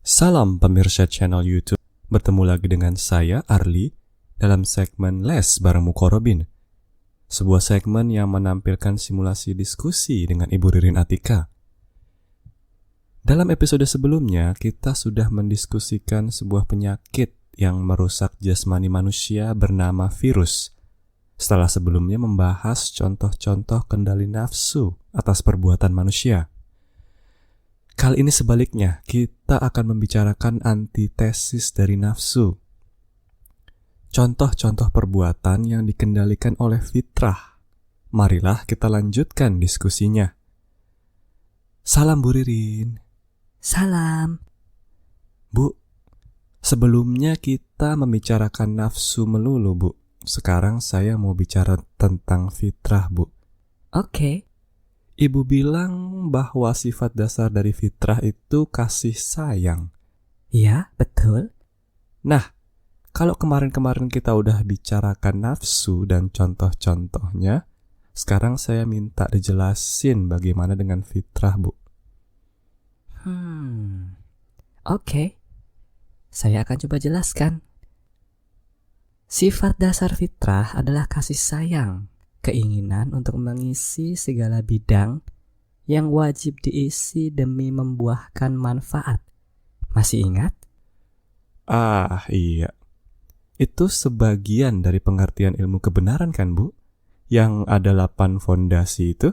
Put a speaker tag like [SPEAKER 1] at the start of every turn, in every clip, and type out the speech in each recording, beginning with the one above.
[SPEAKER 1] Salam pemirsa channel YouTube. Bertemu lagi dengan saya, Arli, dalam segmen Les bareng Mukorobin. Sebuah segmen yang menampilkan simulasi diskusi dengan Ibu Ririn Atika. Dalam episode sebelumnya, kita sudah mendiskusikan sebuah penyakit yang merusak jasmani manusia bernama virus. Setelah sebelumnya membahas contoh-contoh kendali nafsu atas perbuatan manusia. Kali ini sebaliknya, kita akan membicarakan antitesis dari nafsu. Contoh-contoh perbuatan yang dikendalikan oleh fitrah. Marilah kita lanjutkan diskusinya. Salam Bu Ririn.
[SPEAKER 2] Salam.
[SPEAKER 1] Bu, sebelumnya kita membicarakan nafsu melulu, Bu. Sekarang saya mau bicara tentang fitrah, Bu.
[SPEAKER 2] Oke.
[SPEAKER 1] Ibu bilang bahwa sifat dasar dari fitrah itu kasih sayang.
[SPEAKER 2] Ya, betul.
[SPEAKER 1] Nah, kalau kemarin-kemarin kita udah bicarakan nafsu dan contoh-contohnya, sekarang saya minta dijelasin bagaimana dengan fitrah, Bu.
[SPEAKER 2] Oke. Saya akan coba jelaskan. Sifat dasar fitrah adalah kasih sayang, keinginan untuk mengisi segala bidang yang wajib diisi demi membuahkan manfaat. Masih ingat?
[SPEAKER 1] Iya. Itu sebagian dari pengertian ilmu kebenaran kan, Bu? Yang ada 8 fondasi itu?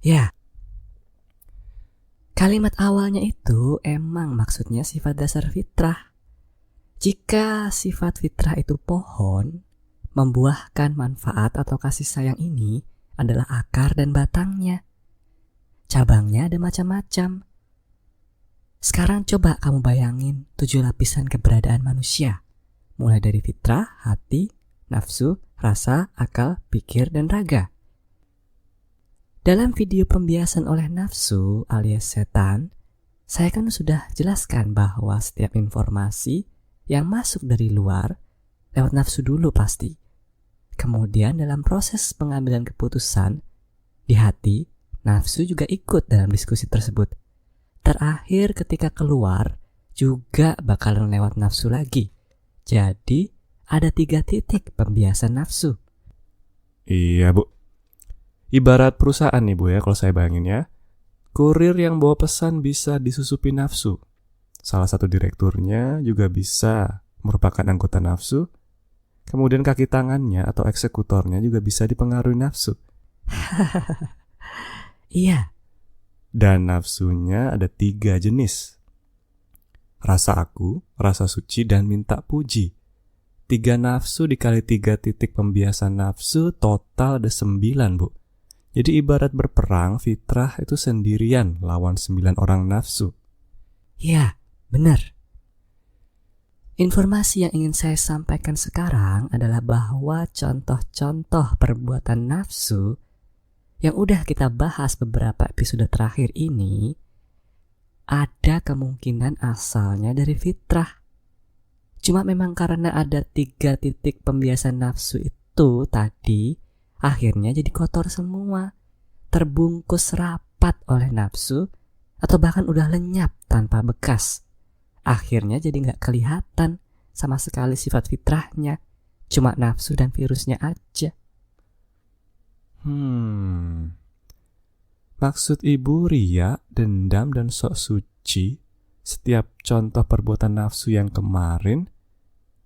[SPEAKER 2] Ya. Kalimat awalnya itu emang maksudnya sifat dasar fitrah. Jika sifat fitrah itu pohon, membuahkan manfaat atau kasih sayang ini adalah akar dan batangnya. Cabangnya ada macam-macam. Sekarang coba kamu bayangin 7 lapisan keberadaan manusia. Mulai dari fitrah, hati, nafsu, rasa, akal, pikir, dan raga. Dalam video pembiasan oleh nafsu alias setan, saya kan sudah jelaskan bahwa setiap informasi yang masuk dari luar lewat nafsu dulu pasti. Kemudian dalam proses pengambilan keputusan di hati, nafsu juga ikut dalam diskusi tersebut. Terakhir ketika keluar juga bakalan lewat nafsu lagi. Jadi ada 3 titik pembiasan nafsu.
[SPEAKER 1] Iya, Bu. Ibarat perusahaan nih, Bu, ya, kalau saya bayangin ya. Kurir yang bawa pesan bisa disusupi nafsu. Salah satu direkturnya juga bisa merupakan anggota nafsu. Kemudian kaki tangannya atau eksekutornya juga bisa dipengaruhi nafsu.
[SPEAKER 2] Iya.
[SPEAKER 1] Dan nafsunya ada 3 jenis. Rasa aku, rasa suci, dan minta puji. 3 nafsu dikali 3 titik pembiasan nafsu total ada 9, Bu. Jadi ibarat berperang, fitrah itu sendirian lawan 9 orang nafsu.
[SPEAKER 2] Iya, benar. Informasi yang ingin saya sampaikan sekarang adalah bahwa contoh-contoh perbuatan nafsu yang udah kita bahas beberapa episode terakhir ini ada kemungkinan asalnya dari fitrah. Cuma memang karena ada 3 titik pembiasan nafsu itu tadi, akhirnya jadi kotor semua, terbungkus rapat oleh nafsu, atau bahkan udah lenyap tanpa bekas. Akhirnya jadi gak kelihatan sama sekali sifat fitrahnya, cuma nafsu dan virusnya aja.
[SPEAKER 1] Maksud Ibu riya, dendam, dan sok suci, setiap contoh perbuatan nafsu yang kemarin,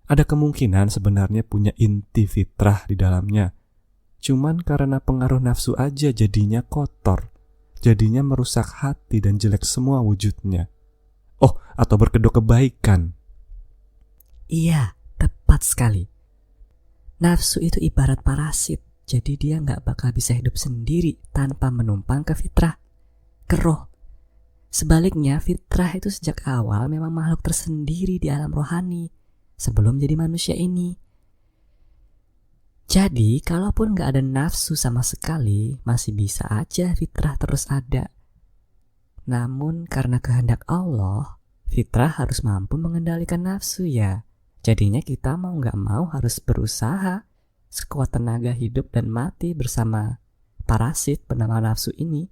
[SPEAKER 1] ada kemungkinan sebenarnya punya inti fitrah di dalamnya. Cuman karena pengaruh nafsu aja jadinya kotor, jadinya merusak hati dan jelek semua wujudnya. Oh, atau berkedok kebaikan.
[SPEAKER 2] Iya, tepat sekali. Nafsu itu ibarat parasit. Jadi dia gak bakal bisa hidup sendiri tanpa menumpang ke fitrah, ke roh. Sebaliknya, fitrah itu sejak awal memang makhluk tersendiri di alam rohani sebelum jadi manusia ini. Jadi, kalaupun gak ada nafsu sama sekali, masih bisa aja fitrah terus ada. Namun karena kehendak Allah, fitrah harus mampu mengendalikan nafsu ya. Jadinya kita mau gak mau harus berusaha sekuat tenaga hidup dan mati bersama parasit bernama nafsu ini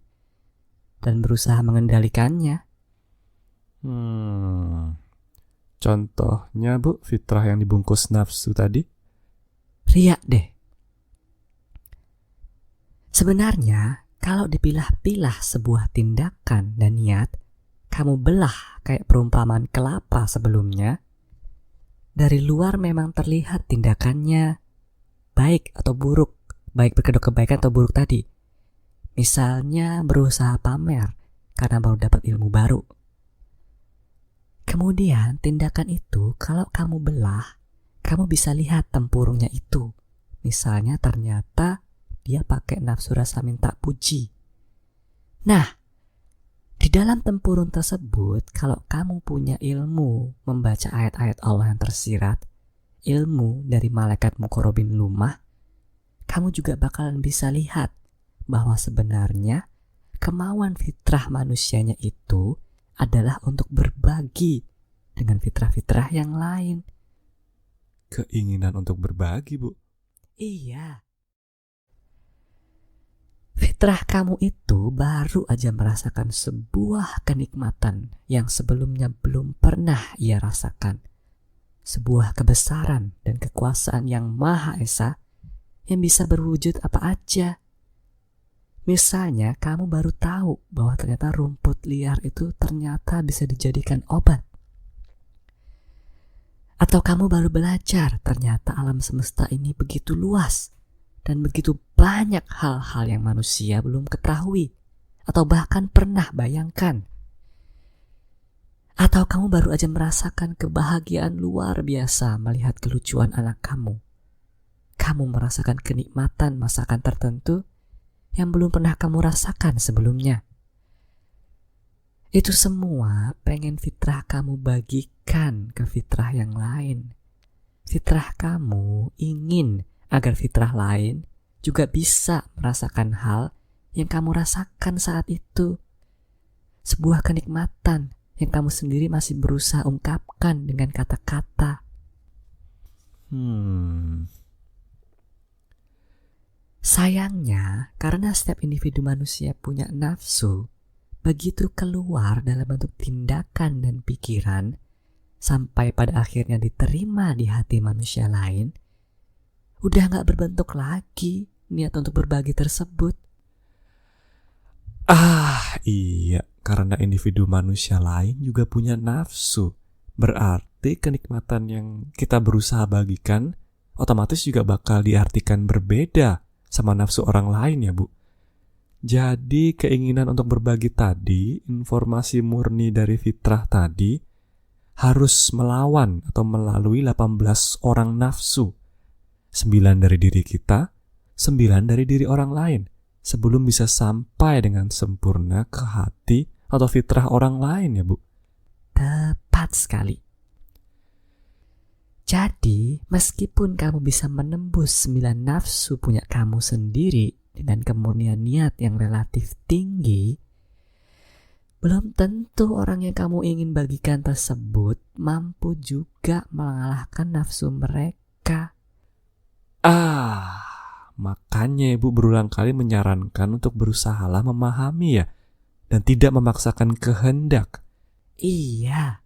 [SPEAKER 2] dan berusaha mengendalikannya.
[SPEAKER 1] Contohnya Bu, fitrah yang dibungkus nafsu tadi?
[SPEAKER 2] Riya deh. Sebenarnya, kalau dipilah-pilah sebuah tindakan dan niat, kamu belah kayak perumpamaan kelapa sebelumnya, dari luar memang terlihat tindakannya baik atau buruk, baik berkedok kebaikan atau buruk tadi. Misalnya berusaha pamer karena baru dapat ilmu baru. Kemudian tindakan itu kalau kamu belah, kamu bisa lihat tempurungnya itu. Misalnya ternyata dia pakai nafsu rasa minta puji. Nah, di dalam tempurung tersebut, kalau kamu punya ilmu membaca ayat-ayat Allah yang tersirat, ilmu dari malaikat muqarrabin lumah, kamu juga bakalan bisa lihat bahwa sebenarnya kemauan fitrah manusianya itu adalah untuk berbagi dengan fitrah-fitrah yang lain.
[SPEAKER 1] Keinginan untuk berbagi, Bu?
[SPEAKER 2] Iya. Fitrah kamu itu baru aja merasakan sebuah kenikmatan yang sebelumnya belum pernah ia rasakan. Sebuah kebesaran dan kekuasaan yang Maha Esa yang bisa berwujud apa aja. Misalnya kamu baru tahu bahwa ternyata rumput liar itu ternyata bisa dijadikan obat. Atau kamu baru belajar ternyata alam semesta ini begitu luas dan begitu banyak hal-hal yang manusia belum ketahui atau bahkan pernah bayangkan. Atau kamu baru aja merasakan kebahagiaan luar biasa melihat kelucuan anak kamu. Kamu merasakan kenikmatan masakan tertentu yang belum pernah kamu rasakan sebelumnya. Itu semua pengen fitrah kamu bagikan ke fitrah yang lain. Fitrah kamu ingin agar fitrah lain juga bisa merasakan hal yang kamu rasakan saat itu. Sebuah kenikmatan yang kamu sendiri masih berusaha ungkapkan dengan kata-kata. Sayangnya, karena setiap individu manusia punya nafsu, begitu keluar dalam bentuk tindakan dan pikiran, sampai pada akhirnya diterima di hati manusia lain, udah gak berbentuk lagi niat untuk berbagi tersebut.
[SPEAKER 1] Iya, karena individu manusia lain juga punya nafsu. Berarti kenikmatan yang kita berusaha bagikan otomatis juga bakal diartikan berbeda sama nafsu orang lain ya, Bu. Jadi keinginan untuk berbagi tadi, informasi murni dari fitrah tadi, harus melawan atau melalui 18 orang nafsu. 9 dari diri kita, 9 dari diri orang lain, sebelum bisa sampai dengan sempurna ke hati atau fitrah orang lain ya, Bu.
[SPEAKER 2] Tepat sekali. Jadi, meskipun kamu bisa menembus 9 nafsu punya kamu sendiri dengan kemurnian niat yang relatif tinggi, belum tentu orang yang kamu ingin bagikan tersebut mampu juga mengalahkan nafsu mereka.
[SPEAKER 1] Makanya Ibu berulang kali menyarankan untuk berusahalah memahami ya, dan tidak memaksakan kehendak.
[SPEAKER 2] Iya.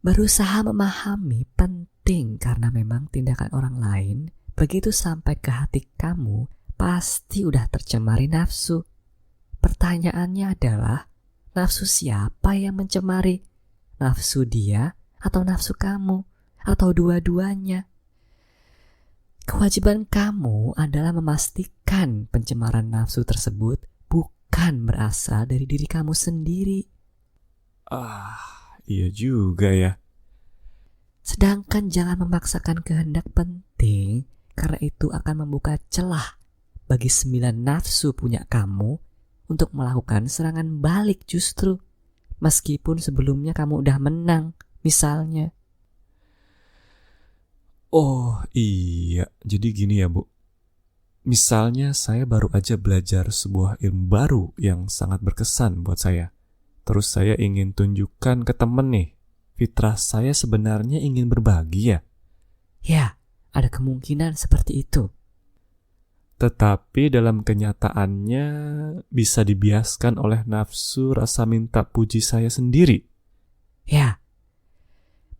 [SPEAKER 2] Berusaha memahami penting karena memang tindakan orang lain begitu sampai ke hati kamu pasti udah tercemari nafsu. Pertanyaannya adalah, nafsu siapa yang mencemari? Nafsu dia atau nafsu kamu? Atau dua-duanya? Kewajiban kamu adalah memastikan pencemaran nafsu tersebut bukan berasal dari diri kamu sendiri.
[SPEAKER 1] Iya juga ya.
[SPEAKER 2] Sedangkan jangan memaksakan kehendak penting, karena itu akan membuka celah bagi 9 nafsu punya kamu untuk melakukan serangan balik justru, meskipun sebelumnya kamu udah menang, misalnya.
[SPEAKER 1] Oh iya, jadi gini ya Bu. Misalnya saya baru aja belajar sebuah ilmu baru yang sangat berkesan buat saya. Terus saya ingin tunjukkan ke temen nih, fitrah saya sebenarnya ingin berbagi ya.
[SPEAKER 2] Ya, ada kemungkinan seperti itu.
[SPEAKER 1] Tetapi dalam kenyataannya bisa dibiaskan oleh nafsu rasa minta puji saya sendiri.
[SPEAKER 2] Ya,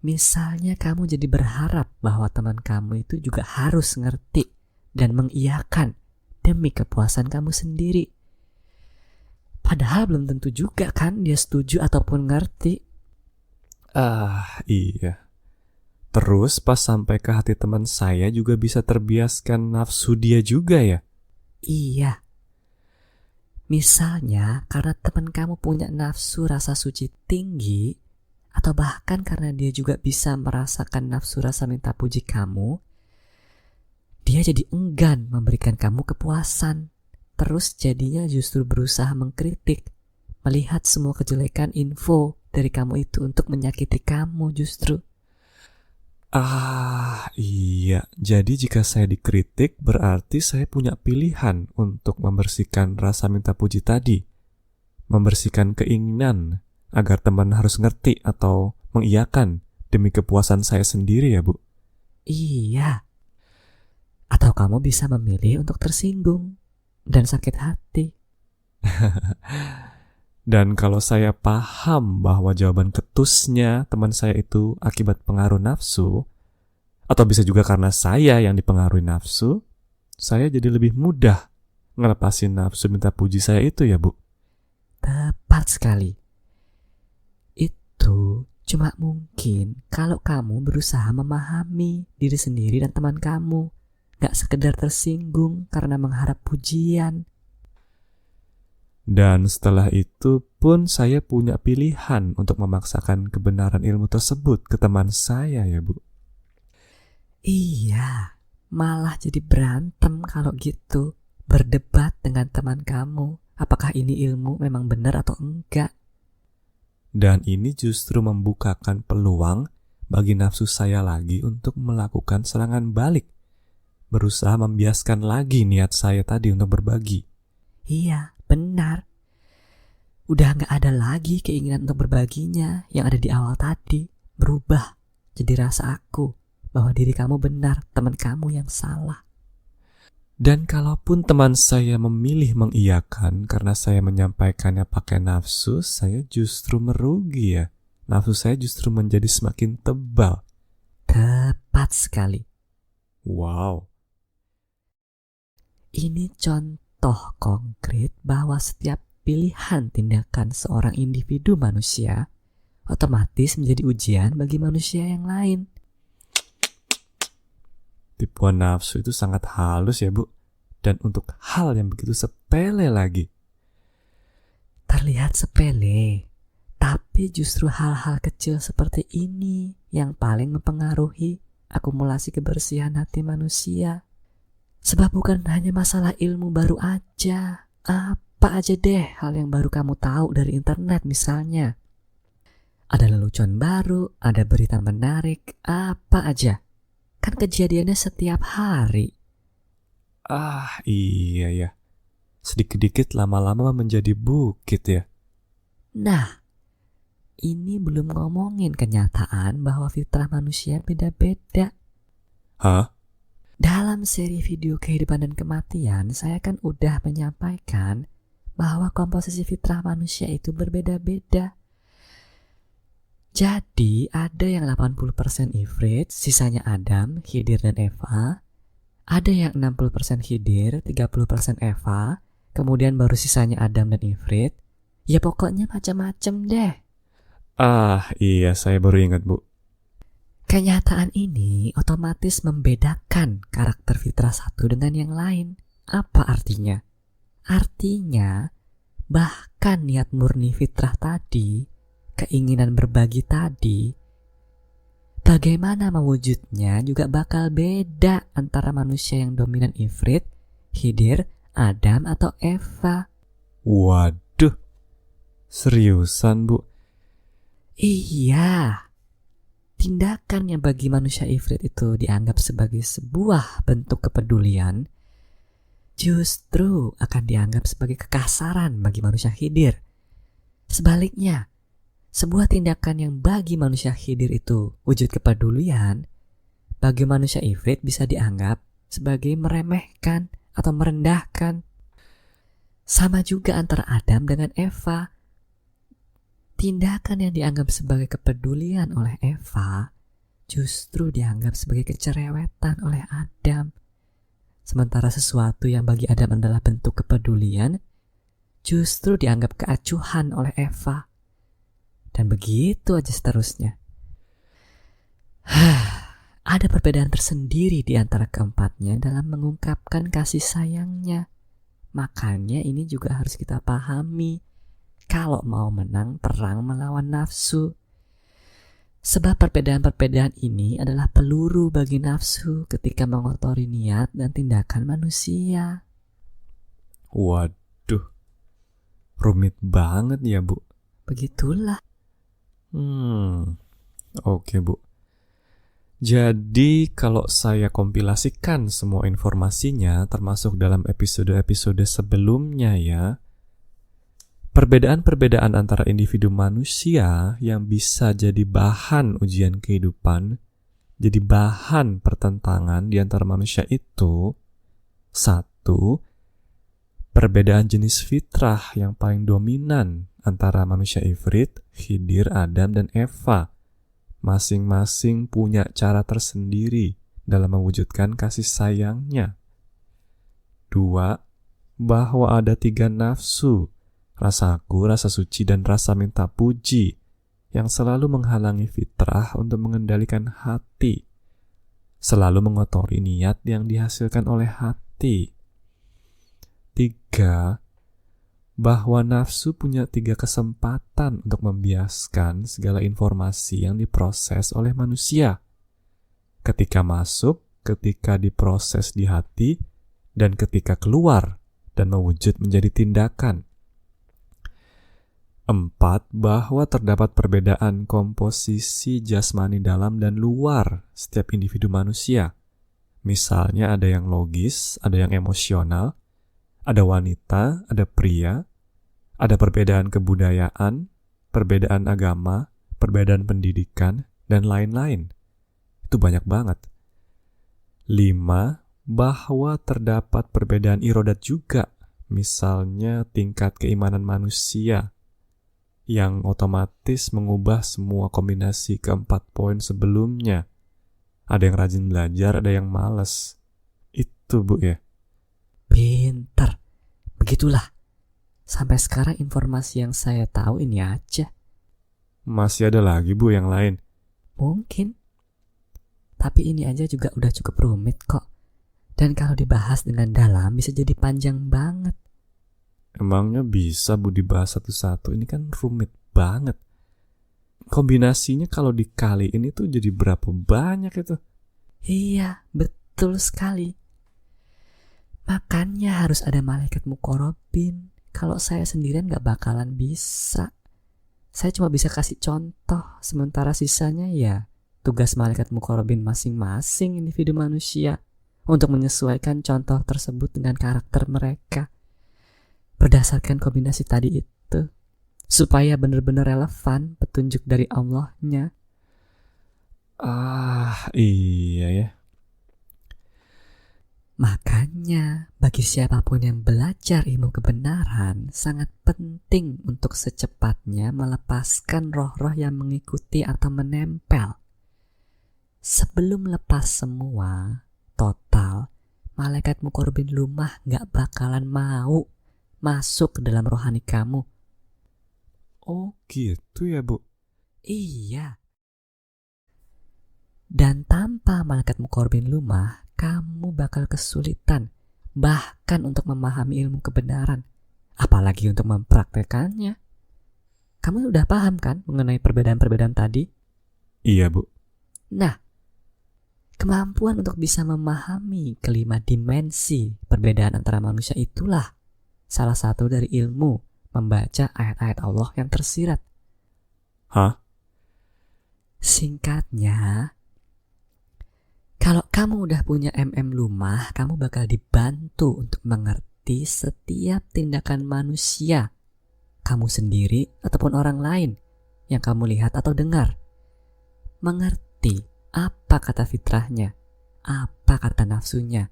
[SPEAKER 2] misalnya kamu jadi berharap bahwa teman kamu itu juga harus ngerti dan mengiyakan demi kepuasan kamu sendiri. Padahal belum tentu juga kan dia setuju ataupun ngerti.
[SPEAKER 1] Iya. Terus pas sampai ke hati teman saya juga bisa terbiaskan nafsu dia juga ya?
[SPEAKER 2] Iya. Misalnya karena teman kamu punya nafsu rasa suci tinggi, atau bahkan karena dia juga bisa merasakan nafsu rasa minta puji kamu, dia jadi enggan memberikan kamu kepuasan. Terus jadinya justru berusaha mengkritik, melihat semua kejelekan info dari kamu itu untuk menyakiti kamu justru.
[SPEAKER 1] Iya. Jadi jika saya dikritik, berarti saya punya pilihan untuk membersihkan rasa minta puji tadi. Membersihkan keinginan agar teman harus ngerti atau mengiyakan demi kepuasan saya sendiri ya, Bu?
[SPEAKER 2] Iya. Atau kamu bisa memilih untuk tersinggung dan sakit hati.
[SPEAKER 1] Dan kalau saya paham bahwa jawaban ketusnya teman saya itu akibat pengaruh nafsu, atau bisa juga karena saya yang dipengaruhi nafsu, saya jadi lebih mudah ngelepasin nafsu minta puji saya itu ya, Bu?
[SPEAKER 2] Tepat sekali. Itu cuma mungkin kalau kamu berusaha memahami diri sendiri dan teman kamu, gak sekedar tersinggung karena mengharap pujian.
[SPEAKER 1] Dan setelah itu pun saya punya pilihan untuk memaksakan kebenaran ilmu tersebut ke teman saya ya, Bu.
[SPEAKER 2] Iya, malah jadi berantem kalau gitu. Berdebat dengan teman kamu, apakah ini ilmu memang benar atau enggak.
[SPEAKER 1] Dan ini justru membukakan peluang bagi nafsu saya lagi untuk melakukan serangan balik. Berusaha membiaskan lagi niat saya tadi untuk berbagi.
[SPEAKER 2] Iya, benar. Udah gak ada lagi keinginan untuk berbaginya yang ada di awal tadi. Berubah jadi rasa aku bahwa diri kamu benar, teman kamu yang salah.
[SPEAKER 1] Dan kalaupun teman saya memilih mengiyakan karena saya menyampaikannya pakai nafsu, saya justru merugi ya. Nafsu saya justru menjadi semakin tebal.
[SPEAKER 2] Tepat sekali.
[SPEAKER 1] Wow.
[SPEAKER 2] Ini contoh konkret bahwa setiap pilihan tindakan seorang individu manusia otomatis menjadi ujian bagi manusia yang lain.
[SPEAKER 1] Tipuan nafsu itu sangat halus ya, Bu. Dan untuk hal yang begitu sepele lagi.
[SPEAKER 2] Terlihat sepele, tapi justru hal-hal kecil seperti ini yang paling mempengaruhi akumulasi kebersihan hati manusia. Sebab bukan hanya masalah ilmu baru aja. Apa aja deh hal yang baru kamu tahu dari internet misalnya. Ada lelucon baru, ada berita menarik, apa aja. Kan kejadiannya setiap hari.
[SPEAKER 1] Iya ya. Sedikit-dikit lama-lama menjadi bukit ya.
[SPEAKER 2] Nah, ini belum ngomongin kenyataan bahwa fitrah manusia beda-beda.
[SPEAKER 1] Hah?
[SPEAKER 2] Dalam seri video kehidupan dan kematian, saya kan udah menyampaikan bahwa komposisi fitrah manusia itu berbeda-beda. Jadi ada yang 80% Ifrit, sisanya Adam, Khidir dan Eva. Ada yang 60% Khidir, 30% Eva, kemudian baru sisanya Adam dan Ifrit. Ya pokoknya macam-macam deh.
[SPEAKER 1] Iya, saya baru ingat, Bu.
[SPEAKER 2] Kenyataan ini otomatis membedakan karakter fitrah satu dengan yang lain. Apa artinya? Artinya, bahkan niat murni fitrah tadi, keinginan berbagi tadi, bagaimana mewujudnya juga bakal beda antara manusia yang dominan Ifrit, Khidir, Adam, atau Eva.
[SPEAKER 1] Waduh, seriusan, Bu?
[SPEAKER 2] Iya. Tindakan yang bagi manusia Ifrit itu dianggap sebagai sebuah bentuk kepedulian, justru akan dianggap sebagai kekasaran bagi manusia Khidir. Sebaliknya, sebuah tindakan yang bagi manusia Khidir itu wujud kepedulian, bagi manusia Ifrit bisa dianggap sebagai meremehkan atau merendahkan. Sama juga antara Adam dengan Eva. Tindakan yang dianggap sebagai kepedulian oleh Eva justru dianggap sebagai kecerewetan oleh Adam. Sementara sesuatu yang bagi Adam adalah bentuk kepedulian justru dianggap keacuhan oleh Eva. Dan begitu aja seterusnya. Ada perbedaan tersendiri di antara keempatnya dalam mengungkapkan kasih sayangnya. Makanya ini juga harus kita pahami kalau mau menang perang melawan nafsu. Sebab perbedaan-perbedaan ini adalah peluru bagi nafsu ketika mengotori niat dan tindakan manusia.
[SPEAKER 1] Waduh, rumit banget ya, Bu.
[SPEAKER 2] Begitulah.
[SPEAKER 1] Oke, Bu. Jadi kalau saya kompilasikan semua informasinya termasuk dalam episode-episode sebelumnya ya, perbedaan-perbedaan antara individu manusia yang bisa jadi bahan ujian kehidupan, jadi bahan pertentangan di antara manusia itu, satu, perbedaan jenis fitrah yang paling dominan antara manusia Ifrit, Khidir, Adam, dan Eva. Masing-masing punya cara tersendiri dalam mewujudkan kasih sayangnya. Dua, bahwa ada 3 nafsu, rasaku, rasa suci, dan rasa minta puji, yang selalu menghalangi fitrah untuk mengendalikan hati, selalu mengotori niat yang dihasilkan oleh hati. 3, bahwa nafsu punya 3 kesempatan untuk membiaskan segala informasi yang diproses oleh manusia. Ketika masuk, ketika diproses di hati, dan ketika keluar dan mewujud menjadi tindakan. 4, bahwa terdapat perbedaan komposisi jasmani dalam dan luar setiap individu manusia. Misalnya ada yang logis, ada yang emosional, ada wanita, ada pria, ada perbedaan kebudayaan, perbedaan agama, perbedaan pendidikan, dan lain-lain. Itu banyak banget. 5, bahwa terdapat perbedaan irodat juga, misalnya tingkat keimanan manusia, yang otomatis mengubah semua kombinasi keempat poin sebelumnya. Ada yang rajin belajar, ada yang malas. Itu, Bu, ya.
[SPEAKER 2] Pintar. Begitulah. Sampai sekarang informasi yang saya tahu ini aja.
[SPEAKER 1] Masih ada lagi, Bu, yang lain?
[SPEAKER 2] Mungkin. Tapi ini aja juga udah cukup rumit kok. Dan kalau dibahas dengan dalam bisa jadi panjang banget.
[SPEAKER 1] Emangnya bisa, Bu, dibahas satu-satu? Ini kan rumit banget. Kombinasinya kalau dikaliin itu jadi berapa banyak itu?
[SPEAKER 2] Iya, betul sekali. Makanya harus ada malaikat muqarrabin. Kalau saya sendirian gak bakalan bisa. Saya cuma bisa kasih contoh. Sementara sisanya ya tugas malaikat muqarrabin masing-masing individu manusia untuk menyesuaikan contoh tersebut dengan karakter mereka. Berdasarkan kombinasi tadi itu. Supaya benar-benar relevan petunjuk dari Allahnya.
[SPEAKER 1] Iya ya.
[SPEAKER 2] Makanya, bagi siapapun yang belajar ilmu kebenaran, sangat penting untuk secepatnya melepaskan roh-roh yang mengikuti atau menempel. Sebelum lepas semua, total, malaikat muqarrabin lumah gak bakalan mau masuk ke dalam rohani kamu.
[SPEAKER 1] Oh gitu ya, Bu?
[SPEAKER 2] Iya. Dan tanpa malaikat muqarrabin lumah, kamu bakal kesulitan bahkan untuk memahami ilmu kebenaran, apalagi untuk mempraktekannya. Kamu udah paham kan mengenai perbedaan-perbedaan tadi?
[SPEAKER 1] Iya, Bu.
[SPEAKER 2] Nah, kemampuan untuk bisa memahami kelima dimensi perbedaan antara manusia itulah salah satu dari ilmu membaca ayat-ayat Allah yang tersirat.
[SPEAKER 1] Hah?
[SPEAKER 2] Singkatnya, kalau kamu udah punya lumah, kamu bakal dibantu untuk mengerti setiap tindakan manusia, kamu sendiri ataupun orang lain yang kamu lihat atau dengar. Mengerti apa kata fitrahnya, apa kata nafsunya,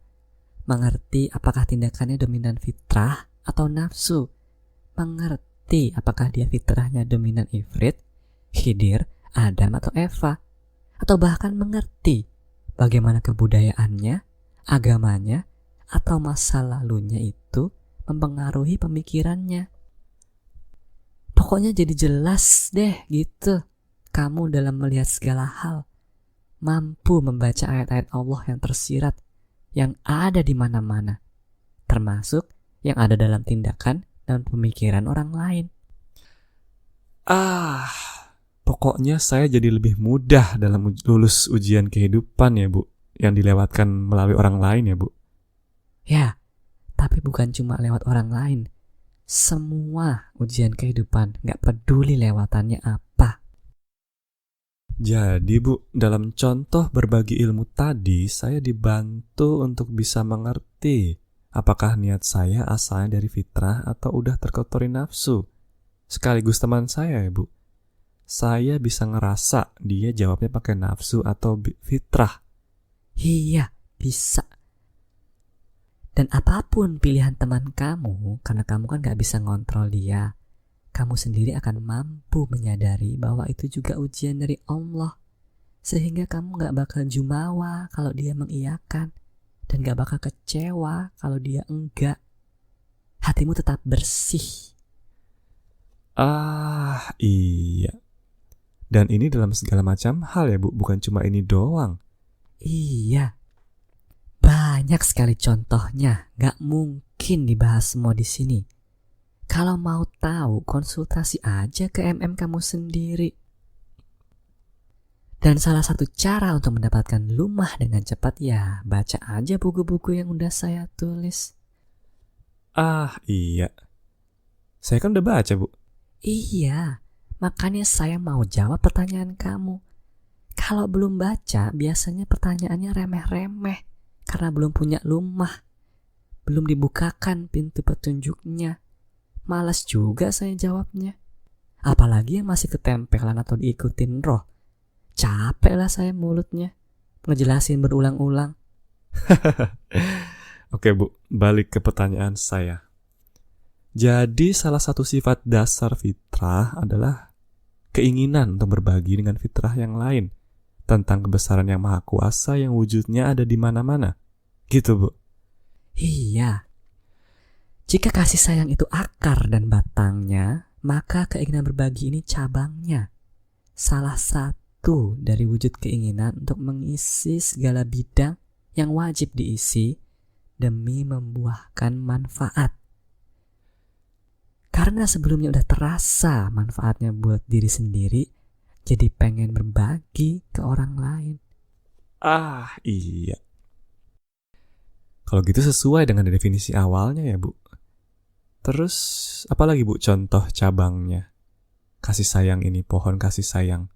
[SPEAKER 2] mengerti apakah tindakannya dominan fitrah atau nafsu, mengerti apakah dia fitrahnya dominan Ifrit, Khidir, Adam atau Eva, atau bahkan mengerti bagaimana kebudayaannya, agamanya, atau masa lalunya itu mempengaruhi pemikirannya. Pokoknya jadi jelas deh gitu. Kamu dalam melihat segala hal mampu membaca ayat-ayat Allah yang tersirat, yang ada di mana-mana, termasuk yang ada dalam tindakan dan pemikiran orang lain.
[SPEAKER 1] Pokoknya saya jadi lebih mudah dalam lulus ujian kehidupan ya Bu, yang dilewatkan melalui orang lain ya Bu.
[SPEAKER 2] Ya, tapi bukan cuma lewat orang lain. Semua ujian kehidupan, gak peduli lewatannya apa.
[SPEAKER 1] Jadi Bu, dalam contoh berbagi ilmu tadi, saya dibantu untuk bisa mengerti apakah niat saya asalnya dari fitrah atau udah terkotori nafsu. Sekaligus teman saya ya Bu, saya bisa ngerasa dia jawabnya pakai nafsu atau fitrah.
[SPEAKER 2] Iya, bisa. Dan apapun pilihan teman kamu, karena kamu kan gak bisa ngontrol dia, kamu sendiri akan mampu menyadari bahwa itu juga ujian dari Allah. Sehingga kamu gak bakal jumawa kalau dia mengiyakan, dan gak bakal kecewa kalau dia enggak. Hatimu tetap bersih.
[SPEAKER 1] Iya. Dan ini dalam segala macam hal ya Bu, bukan cuma ini doang.
[SPEAKER 2] Iya. Banyak sekali contohnya, gak mungkin dibahas semua di sini. Kalau mau tahu, konsultasi aja ke MM kamu sendiri. Dan salah satu cara untuk mendapatkan lumah dengan cepat ya, baca aja buku-buku yang udah saya tulis.
[SPEAKER 1] Iya. Saya kan udah baca Bu.
[SPEAKER 2] Iya, makanya saya mau jawab pertanyaan kamu. Kalau belum baca, biasanya pertanyaannya remeh-remeh. Karena belum punya lumah, belum dibukakan pintu petunjuknya. Malas juga saya jawabnya. Apalagi yang masih ketempelan atau diikutin roh. Capek lah saya mulutnya, ngejelasin berulang-ulang.
[SPEAKER 1] Oke Bu, balik ke pertanyaan saya. Jadi salah satu sifat dasar fitrah adalah keinginan untuk berbagi dengan fitrah yang lain tentang kebesaran yang maha kuasa yang wujudnya ada di mana-mana. Gitu Bu.
[SPEAKER 2] Iya. Jika kasih sayang itu akar dan batangnya, maka keinginan berbagi ini cabangnya. Salah satu dari wujud keinginan untuk mengisi segala bidang yang wajib diisi demi membuahkan manfaat. Karena sebelumnya udah terasa manfaatnya buat diri sendiri, jadi pengen berbagi ke orang lain.
[SPEAKER 1] Iya. Kalau gitu sesuai dengan definisi awalnya ya Bu. Terus apa lagi Bu contoh cabangnya? Kasih sayang ini, pohon kasih sayang.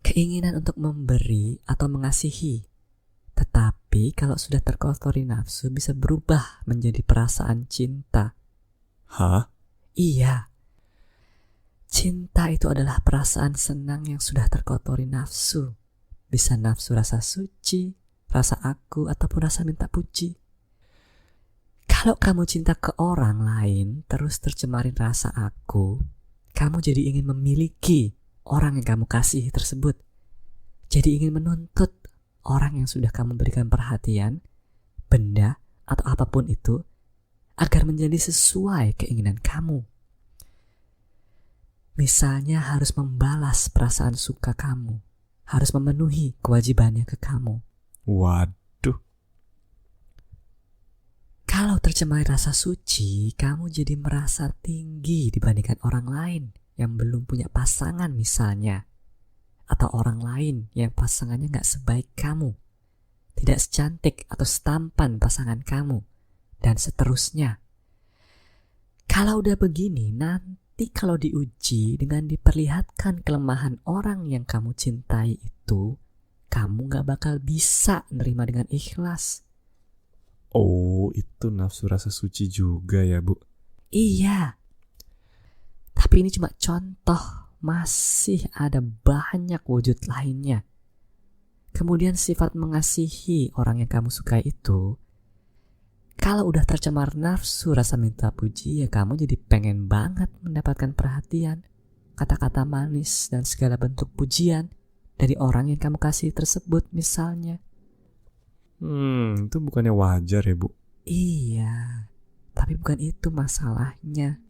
[SPEAKER 2] Keinginan untuk memberi atau mengasihi. Tetapi kalau sudah terkotori nafsu bisa berubah menjadi perasaan cinta.
[SPEAKER 1] Hah?
[SPEAKER 2] Iya. Cinta itu adalah perasaan senang yang sudah terkotori nafsu. Bisa nafsu rasa suci, rasa aku, ataupun rasa minta puji. Kalau kamu cinta ke orang lain, terus tercemarin rasa aku, kamu jadi ingin memiliki orang yang kamu kasihi tersebut. Jadi ingin menuntut orang yang sudah kamu berikan perhatian, benda, atau apapun itu, agar menjadi sesuai keinginan kamu. Misalnya harus membalas perasaan suka kamu, harus memenuhi kewajibannya ke kamu.
[SPEAKER 1] Waduh.
[SPEAKER 2] Kalau tercemari rasa suci, kamu jadi merasa tinggi dibandingkan orang lain yang belum punya pasangan misalnya. Atau orang lain yang pasangannya gak sebaik kamu, tidak secantik atau setampan pasangan kamu, dan seterusnya. Kalau udah begini, nanti kalau diuji dengan diperlihatkan kelemahan orang yang kamu cintai itu, kamu gak bakal bisa nerima dengan ikhlas.
[SPEAKER 1] Oh, itu nafsu rasa suci juga ya Bu.
[SPEAKER 2] Iya. Tapi ini cuma contoh, masih ada banyak wujud lainnya. Kemudian sifat mengasihi orang yang kamu sukai itu Kalau udah tercemar nafsu rasa minta puji, ya kamu jadi pengen banget mendapatkan perhatian, kata-kata manis, dan segala bentuk pujian dari orang yang kamu kasih tersebut misalnya.
[SPEAKER 1] Itu bukannya wajar ya, Bu?
[SPEAKER 2] Iya, tapi bukan itu masalahnya.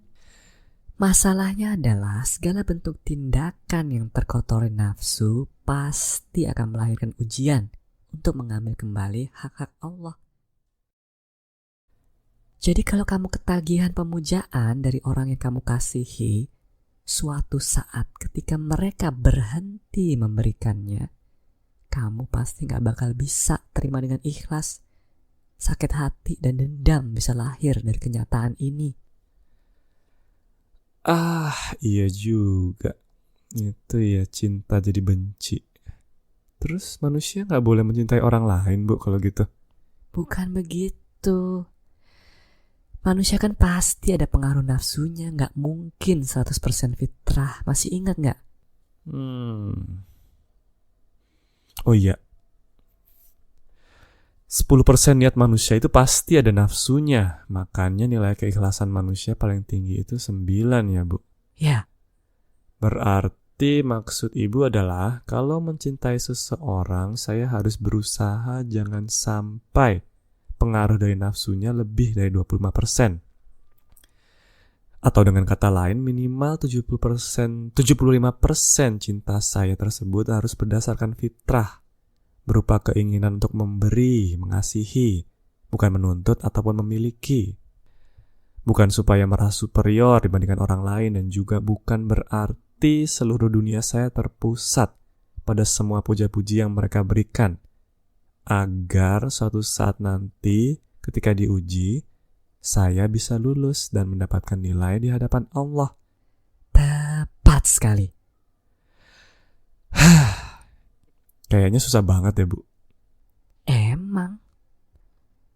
[SPEAKER 2] Masalahnya adalah segala bentuk tindakan yang terkotori nafsu pasti akan melahirkan ujian untuk mengambil kembali hak-hak Allah. Jadi kalau kamu ketagihan pemujaan dari orang yang kamu kasihi, suatu saat ketika mereka berhenti memberikannya, kamu pasti gak bakal bisa terima dengan ikhlas. Sakit hati dan dendam bisa lahir dari kenyataan ini.
[SPEAKER 1] Iya juga. Itu ya, cinta jadi benci. Terus manusia gak boleh mencintai orang lain, Bu, kalau gitu?
[SPEAKER 2] Bukan begitu. Manusia kan pasti ada pengaruh nafsunya, gak mungkin 100% fitrah. Masih ingat gak?
[SPEAKER 1] Oh iya, 10% niat manusia itu pasti ada nafsunya. Makanya nilai keikhlasan manusia paling tinggi itu 9 ya, Bu.
[SPEAKER 2] Ya.
[SPEAKER 1] Berarti maksud Ibu adalah kalau mencintai seseorang, saya harus berusaha jangan sampai pengaruh dari nafsunya lebih dari 25%. Atau dengan kata lain, minimal 75% cinta saya tersebut harus berdasarkan fitrah, berupa keinginan untuk memberi, mengasihi, bukan menuntut ataupun memiliki. Bukan supaya merasa superior dibandingkan orang lain, dan juga bukan berarti seluruh dunia saya terpusat pada semua puja-puji yang mereka berikan, agar suatu saat nanti ketika diuji, saya bisa lulus dan mendapatkan nilai di hadapan Allah.
[SPEAKER 2] Tepat sekali.
[SPEAKER 1] Kayaknya susah banget ya, Bu.
[SPEAKER 2] Emang.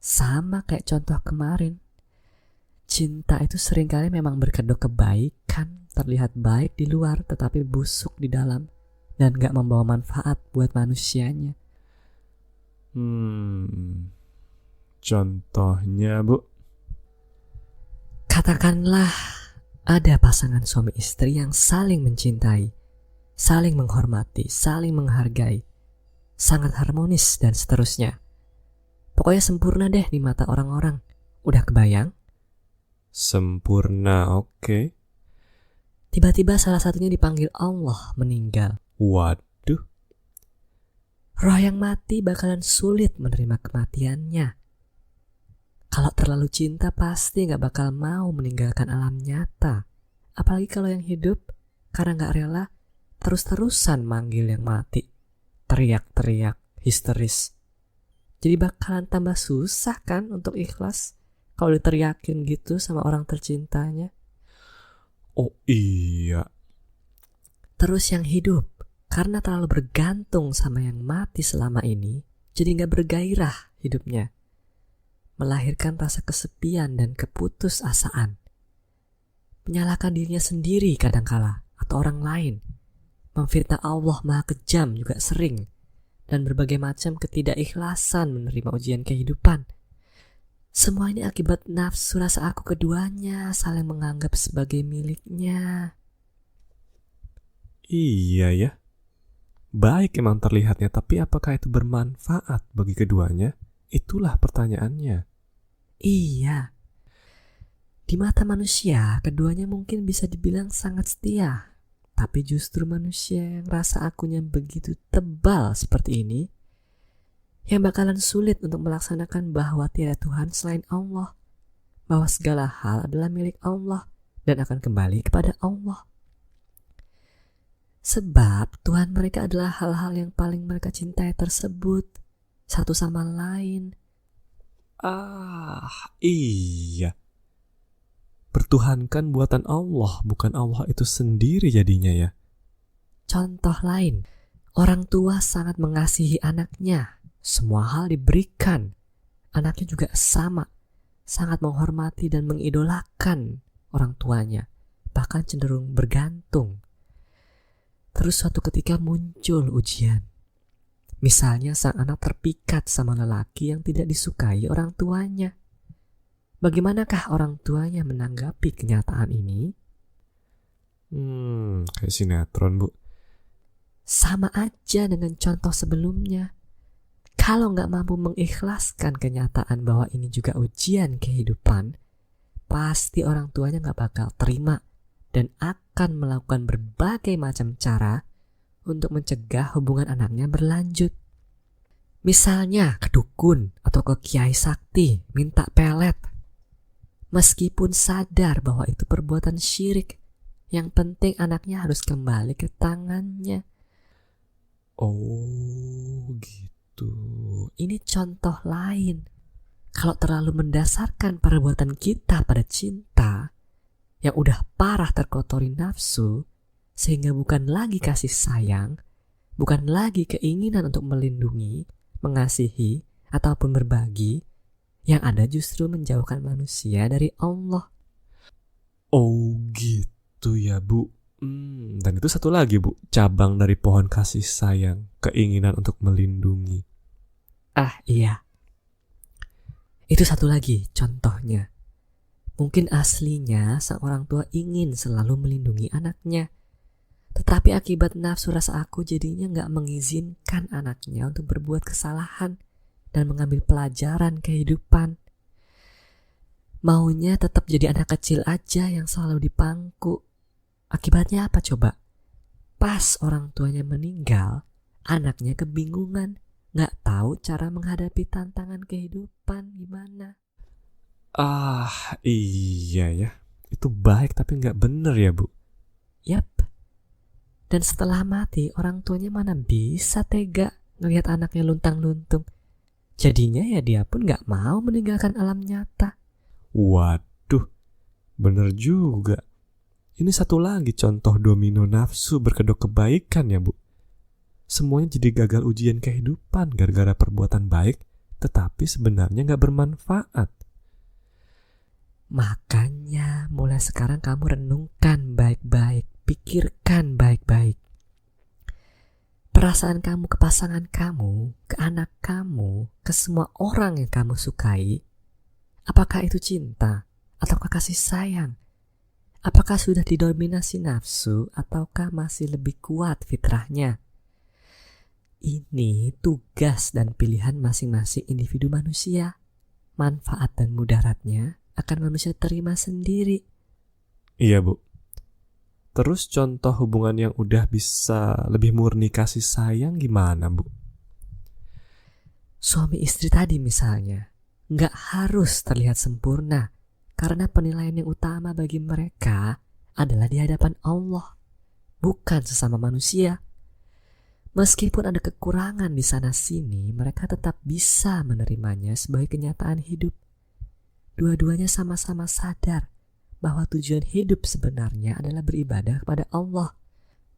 [SPEAKER 2] Sama kayak contoh kemarin. Cinta itu seringkali memang berkedok kebaikan, terlihat baik di luar tetapi busuk di dalam, dan gak membawa manfaat buat manusianya.
[SPEAKER 1] Contohnya, Bu.
[SPEAKER 2] Katakanlah ada pasangan suami istri yang saling mencintai, saling menghormati, saling menghargai, sangat harmonis dan seterusnya. Pokoknya sempurna deh di mata orang-orang. Udah kebayang?
[SPEAKER 1] Sempurna, oke.
[SPEAKER 2] Tiba-tiba salah satunya dipanggil Allah meninggal.
[SPEAKER 1] Waduh.
[SPEAKER 2] Roh yang mati bakalan sulit menerima kematiannya. Kalau terlalu cinta pasti gak bakal mau meninggalkan alam nyata. Apalagi kalau yang hidup karena gak rela terus-terusan manggil yang mati. Teriak-teriak, histeris. Jadi bakalan tambah susah kan untuk ikhlas kalau diteriakin gitu sama orang tercintanya.
[SPEAKER 1] Oh iya.
[SPEAKER 2] Terus yang hidup karena terlalu bergantung sama yang mati selama ini, jadi gak bergairah hidupnya. Melahirkan rasa kesepian dan keputusasaan. Menyalahkan dirinya sendiri kadangkala atau orang lain. Memfitnah Allah Maha Kejam juga sering. Dan berbagai macam ketidakikhlasan menerima ujian kehidupan. Semua ini akibat nafsu rasa aku keduanya saling menganggap sebagai miliknya.
[SPEAKER 1] Iya ya. Baik emang terlihatnya, tapi apakah itu bermanfaat bagi keduanya? Itulah pertanyaannya.
[SPEAKER 2] Iya. Di mata manusia, keduanya mungkin bisa dibilang sangat setia. Tapi justru manusia yang rasa akunya begitu tebal seperti ini, yang bakalan sulit untuk melaksanakan bahwa tiada Tuhan selain Allah, bahwa segala hal adalah milik Allah dan akan kembali kepada Allah. Sebab Tuhan mereka adalah hal-hal yang paling mereka cintai tersebut, satu sama lain.
[SPEAKER 1] Iya. Pertuhankan buatan Allah, bukan Allah itu sendiri jadinya ya.
[SPEAKER 2] Contoh lain, orang tua sangat mengasihi anaknya. Semua hal diberikan. Anaknya juga sama, sangat menghormati dan mengidolakan orang tuanya, bahkan cenderung bergantung. Terus suatu ketika muncul ujian. Misalnya sang anak terpikat sama lelaki yang tidak disukai orang tuanya. Bagaimanakah orang tuanya menanggapi kenyataan ini?
[SPEAKER 1] Kayak sinetron, Bu.
[SPEAKER 2] Sama aja dengan contoh sebelumnya. Kalau nggak mampu mengikhlaskan kenyataan bahwa ini juga ujian kehidupan, pasti orang tuanya nggak bakal terima dan akan melakukan berbagai macam cara untuk mencegah hubungan anaknya berlanjut. Misalnya ke dukun atau ke kiai sakti minta pelet. Meskipun sadar bahwa itu perbuatan syirik, yang penting anaknya harus kembali ke tangannya.
[SPEAKER 1] Oh, gitu.
[SPEAKER 2] Ini contoh lain. Kalau terlalu mendasarkan perbuatan kita pada cinta yang udah parah terkotori nafsu, sehingga bukan lagi kasih sayang, bukan lagi keinginan untuk melindungi, mengasihi, ataupun berbagi, yang ada justru menjauhkan manusia dari Allah.
[SPEAKER 1] Oh, gitu ya, Bu. Dan itu satu lagi, Bu, cabang dari pohon kasih sayang, keinginan untuk melindungi.
[SPEAKER 2] Iya. Itu satu lagi contohnya. Mungkin aslinya sang orang tua ingin selalu melindungi anaknya. Tetapi akibat nafsu rasa aku jadinya gak mengizinkan anaknya untuk berbuat kesalahan dan mengambil pelajaran kehidupan. Maunya tetap jadi anak kecil aja yang selalu dipangku. Akibatnya apa coba? Pas orang tuanya meninggal, anaknya kebingungan, gak tahu cara menghadapi tantangan kehidupan gimana.
[SPEAKER 1] Iya ya. Itu baik tapi gak bener ya, Bu.
[SPEAKER 2] Yap. Dan setelah mati, orang tuanya mana bisa tega ngelihat anaknya luntang-luntung. Jadinya ya dia pun gak mau meninggalkan alam nyata.
[SPEAKER 1] Waduh, bener juga. Ini satu lagi contoh domino nafsu berkedok kebaikan ya, Bu. Semuanya jadi gagal ujian kehidupan gara-gara perbuatan baik, tetapi sebenarnya gak bermanfaat.
[SPEAKER 2] Makanya mulai sekarang kamu renungkan baik-baik, pikirkan baik-baik. Perasaan kamu ke pasangan kamu, ke anak kamu, ke semua orang yang kamu sukai, apakah itu cinta ataukah kasih sayang? Apakah sudah didominasi nafsu ataukah masih lebih kuat fitrahnya? Ini tugas dan pilihan masing-masing individu manusia. Manfaat dan mudaratnya akan manusia terima sendiri.
[SPEAKER 1] Iya, Bu. Terus contoh hubungan yang udah bisa lebih murni kasih sayang gimana, Bu?
[SPEAKER 2] Suami istri tadi misalnya, gak harus terlihat sempurna, karena penilaian yang utama bagi mereka adalah di hadapan Allah, bukan sesama manusia. Meskipun ada kekurangan di sana-sini, mereka tetap bisa menerimanya sebagai kenyataan hidup. Dua-duanya sama-sama sadar bahwa tujuan hidup sebenarnya adalah beribadah kepada Allah,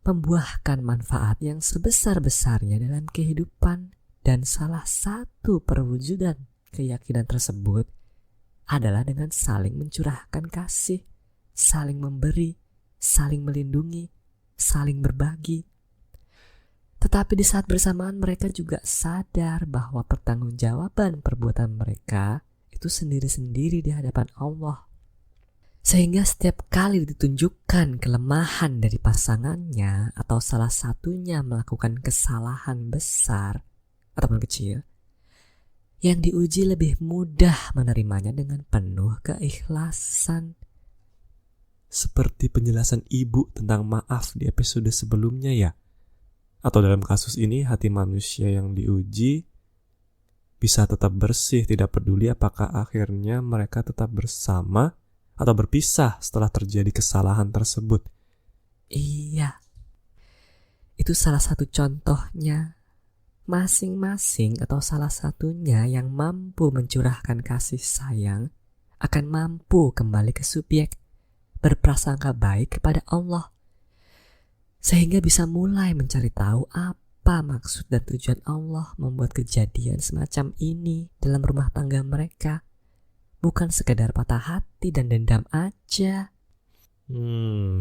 [SPEAKER 2] membuahkan manfaat yang sebesar-besarnya dalam kehidupan, dan salah satu perwujudan keyakinan tersebut adalah dengan saling mencurahkan kasih, saling memberi, saling melindungi, saling berbagi. Tetapi di saat bersamaan mereka juga sadar bahwa pertanggungjawaban perbuatan mereka itu sendiri-sendiri di hadapan Allah. Sehingga setiap kali ditunjukkan kelemahan dari pasangannya atau salah satunya melakukan kesalahan besar ataupun kecil, yang diuji lebih mudah menerimanya dengan penuh keikhlasan.
[SPEAKER 1] Seperti penjelasan Ibu tentang maaf di episode sebelumnya ya. Atau dalam kasus ini hati manusia yang diuji bisa tetap bersih, tidak peduli apakah akhirnya mereka tetap bersama atau berpisah setelah terjadi kesalahan tersebut.
[SPEAKER 2] Iya, itu salah satu contohnya. Masing-masing atau salah satunya yang mampu mencurahkan kasih sayang akan mampu kembali ke subjek, berprasangka baik kepada Allah, sehingga bisa mulai mencari tahu apa maksud dan tujuan Allah membuat kejadian semacam ini dalam rumah tangga mereka. Bukan sekedar patah hati dan dendam aja.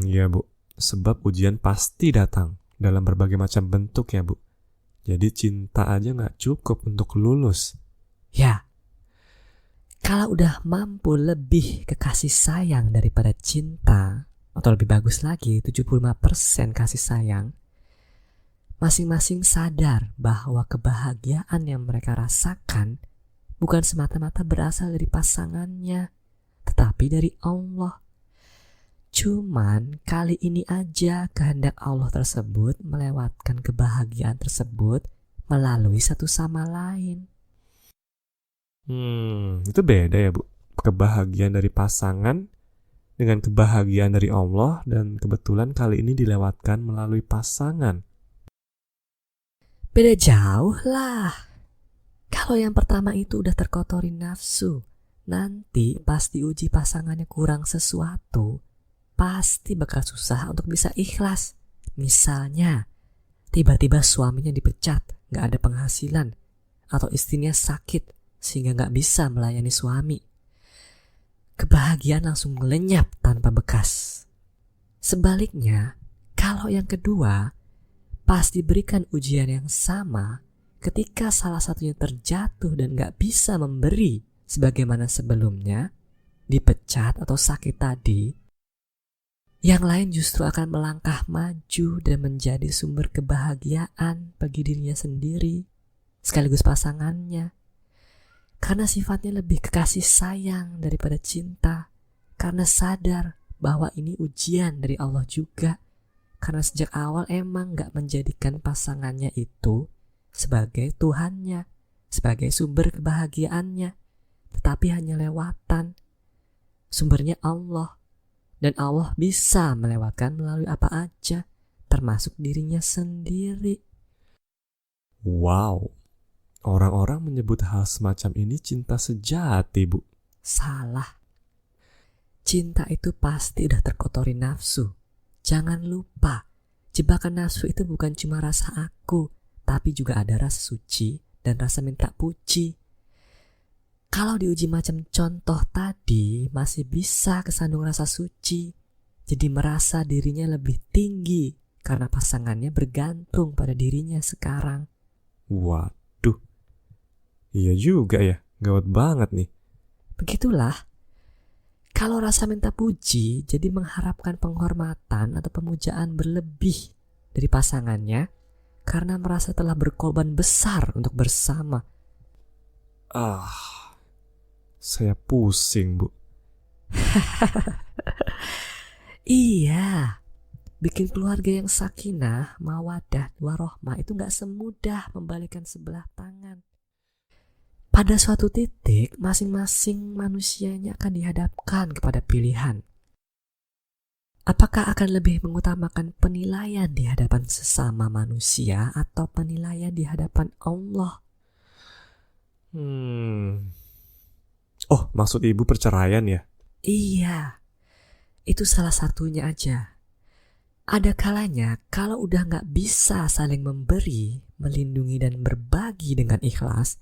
[SPEAKER 1] Iya, Bu. Sebab ujian pasti datang dalam berbagai macam bentuk ya, Bu. Jadi cinta aja gak cukup untuk lulus.
[SPEAKER 2] Ya, Kalau udah mampu lebih ke kasih sayang daripada cinta, atau lebih bagus lagi 75% kasih sayang, masing-masing sadar bahwa kebahagiaan yang mereka rasakan bukan semata-mata berasal dari pasangannya, tetapi dari Allah. Cuman kali ini aja kehendak Allah tersebut melewatkan kebahagiaan tersebut melalui satu sama lain.
[SPEAKER 1] Itu beda ya Bu. Kebahagiaan dari pasangan dengan kebahagiaan dari Allah, dan kebetulan kali ini dilewatkan melalui pasangan.
[SPEAKER 2] Beda jauh lah. Kalau yang pertama itu udah terkotori nafsu, nanti pas diuji pasangannya kurang sesuatu, pasti bakal susah untuk bisa ikhlas. Misalnya, tiba-tiba suaminya dipecat, gak ada penghasilan, atau istrinya sakit sehingga gak bisa melayani suami. Kebahagiaan langsung lenyap tanpa bekas. Sebaliknya, kalau yang kedua, pas diberikan ujian yang sama, ketika salah satunya terjatuh dan gak bisa memberi sebagaimana sebelumnya, dipecat atau sakit tadi, yang lain justru akan melangkah maju dan menjadi sumber kebahagiaan bagi dirinya sendiri, sekaligus pasangannya. Karena sifatnya lebih ke kasih sayang daripada cinta, karena sadar bahwa ini ujian dari Allah juga, karena sejak awal emang gak menjadikan pasangannya itu sebagai Tuhannya, sebagai sumber kebahagiaannya, tetapi hanya lewatan. Sumbernya Allah, dan Allah bisa melewatkan melalui apa aja, termasuk dirinya sendiri.
[SPEAKER 1] Wow, orang-orang menyebut hal semacam ini cinta sejati, Bu.
[SPEAKER 2] Salah. Cinta itu pasti udah terkotori nafsu. Jangan lupa, jebakan nafsu itu bukan cuma rasa aku, tapi juga ada rasa suci dan rasa minta puji. Kalau diuji macam contoh tadi, masih bisa kesandung rasa suci. Jadi merasa dirinya lebih tinggi karena pasangannya bergantung pada dirinya sekarang.
[SPEAKER 1] Waduh, iya juga ya, gawat banget nih.
[SPEAKER 2] Begitulah. Kalau rasa minta puji jadi mengharapkan penghormatan atau pemujaan berlebih dari pasangannya karena merasa telah berkorban besar untuk bersama.
[SPEAKER 1] Saya pusing, Bu.
[SPEAKER 2] Iya, bikin keluarga yang sakinah, mawadah, warohmah itu gak semudah membalikan sebelah tangan. Pada suatu titik, masing-masing manusianya akan dihadapkan kepada pilihan. Apakah akan lebih mengutamakan penilaian di hadapan sesama manusia atau penilaian di hadapan Allah?
[SPEAKER 1] Oh, maksud Ibu perceraian ya?
[SPEAKER 2] Iya, itu salah satunya aja. Ada kalanya kalau udah gak bisa saling memberi, melindungi dan berbagi dengan ikhlas,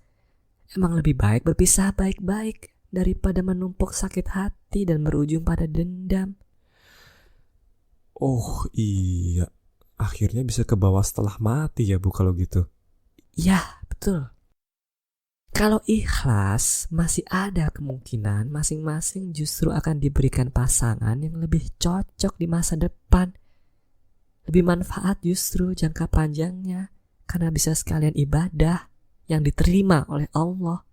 [SPEAKER 2] emang lebih baik berpisah baik-baik daripada menumpuk sakit hati dan berujung pada dendam.
[SPEAKER 1] Oh iya, akhirnya bisa ke bawah setelah mati ya Bu kalau gitu.
[SPEAKER 2] Ya, betul. Kalau ikhlas, masih ada kemungkinan masing-masing justru akan diberikan pasangan yang lebih cocok di masa depan. Lebih manfaat justru jangka panjangnya, karena bisa sekalian ibadah yang diterima oleh Allah.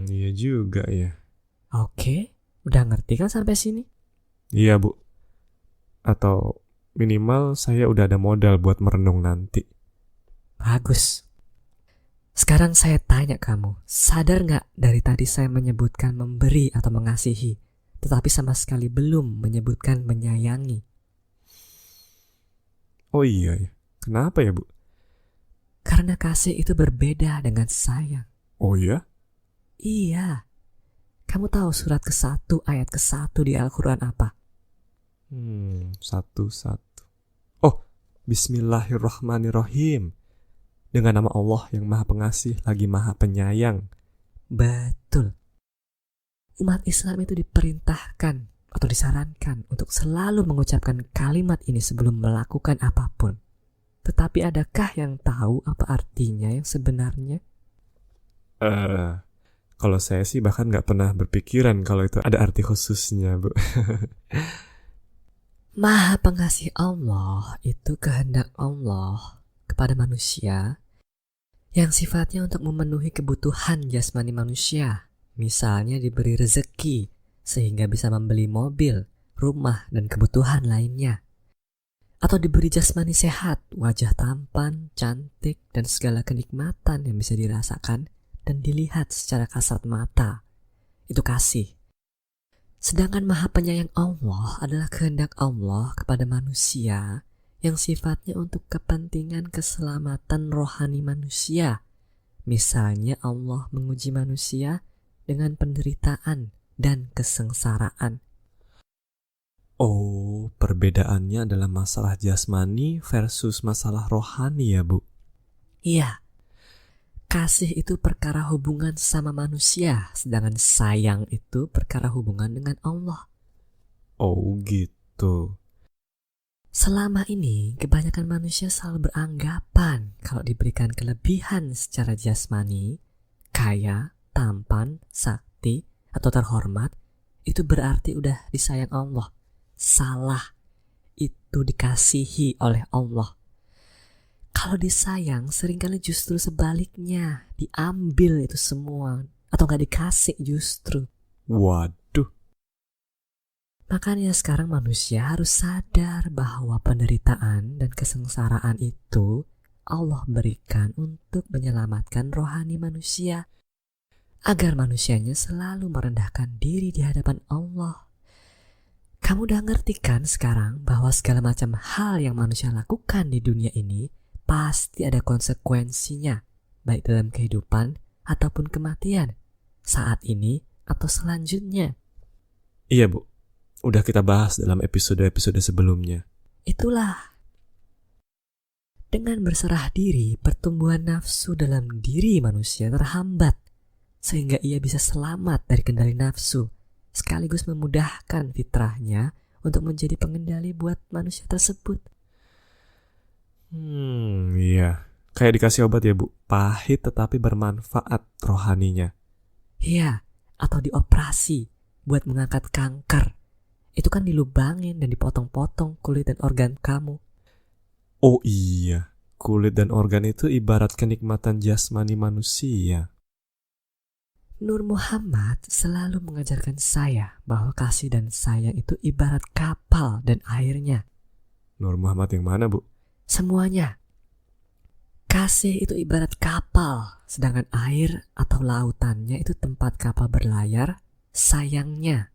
[SPEAKER 1] Iya juga ya.
[SPEAKER 2] Oke, udah ngerti kan sampai sini?
[SPEAKER 1] Iya Bu. Atau minimal saya udah ada modal buat merenung nanti.
[SPEAKER 2] Bagus. Sekarang saya tanya kamu, sadar gak dari tadi saya menyebutkan memberi atau mengasihi, tetapi sama sekali belum menyebutkan menyayangi?
[SPEAKER 1] Oh iya ya, kenapa ya Bu?
[SPEAKER 2] Karena kasih itu berbeda dengan sayang.
[SPEAKER 1] Oh ya?
[SPEAKER 2] Iya. Kamu tahu surat ke-1 ayat ke-1 di Al-Quran apa?
[SPEAKER 1] Satu. Oh, Bismillahirrahmanirrahim. Dengan nama Allah yang Maha Pengasih lagi Maha Penyayang.
[SPEAKER 2] Betul. Umat Islam itu diperintahkan atau disarankan untuk selalu mengucapkan kalimat ini sebelum melakukan apapun. Tetapi adakah yang tahu apa artinya yang sebenarnya?
[SPEAKER 1] Kalau saya sih bahkan nggak pernah berpikiran kalau itu ada arti khususnya, Bu.
[SPEAKER 2] Maha Pengasih Allah itu kehendak Allah kepada manusia yang sifatnya untuk memenuhi kebutuhan jasmani manusia. Misalnya diberi rezeki sehingga bisa membeli mobil, rumah, dan kebutuhan lainnya. Atau diberi jasmani sehat, wajah tampan, cantik, dan segala kenikmatan yang bisa dirasakan dan dilihat secara kasat mata. Itu kasih. Sedangkan Maha Penyayang Allah adalah kehendak Allah kepada manusia yang sifatnya untuk kepentingan keselamatan rohani manusia. Misalnya Allah menguji manusia dengan penderitaan dan kesengsaraan.
[SPEAKER 1] Oh, perbedaannya adalah masalah jasmani versus masalah rohani ya, Bu?
[SPEAKER 2] Iya, kasih itu perkara hubungan sama manusia, sedangkan sayang itu perkara hubungan dengan Allah.
[SPEAKER 1] Oh gitu.
[SPEAKER 2] Selama ini, kebanyakan manusia selalu beranggapan kalau diberikan kelebihan secara jasmani, kaya, tampan, sakti, atau terhormat, itu berarti udah disayang Allah. Salah, itu dikasihi oleh Allah. Kalau disayang, seringkali justru sebaliknya, diambil itu semua, atau gak dikasih justru.
[SPEAKER 1] Waduh.
[SPEAKER 2] Makanya sekarang manusia harus sadar bahwa penderitaan dan kesengsaraan itu Allah berikan untuk menyelamatkan rohani manusia, agar manusianya selalu merendahkan diri di hadapan Allah. Kamu udah ngerti kan sekarang bahwa segala macam hal yang manusia lakukan di dunia ini pasti ada konsekuensinya, baik dalam kehidupan ataupun kematian, saat ini atau selanjutnya.
[SPEAKER 1] Iya, Bu. Udah kita bahas dalam episode-episode sebelumnya.
[SPEAKER 2] Itulah. Dengan berserah diri, pertumbuhan nafsu dalam diri manusia terhambat, sehingga ia bisa selamat dari kendali nafsu, sekaligus memudahkan fitrahnya untuk menjadi pengendali buat manusia tersebut.
[SPEAKER 1] Iya. Kayak dikasih obat ya, Bu. Pahit tetapi bermanfaat rohaninya.
[SPEAKER 2] Iya, atau dioperasi buat mengangkat kanker. Itu kan dilubangin dan dipotong-potong kulit dan organ kamu.
[SPEAKER 1] Oh iya, kulit dan organ itu ibarat kenikmatan jasmani manusia.
[SPEAKER 2] Nur Muhammad selalu mengajarkan saya bahwa kasih dan sayang itu ibarat kapal dan airnya.
[SPEAKER 1] Nur Muhammad yang mana, Bu?
[SPEAKER 2] Semuanya. Kasih itu ibarat kapal, sedangkan air atau lautannya itu tempat kapal berlayar, sayangnya.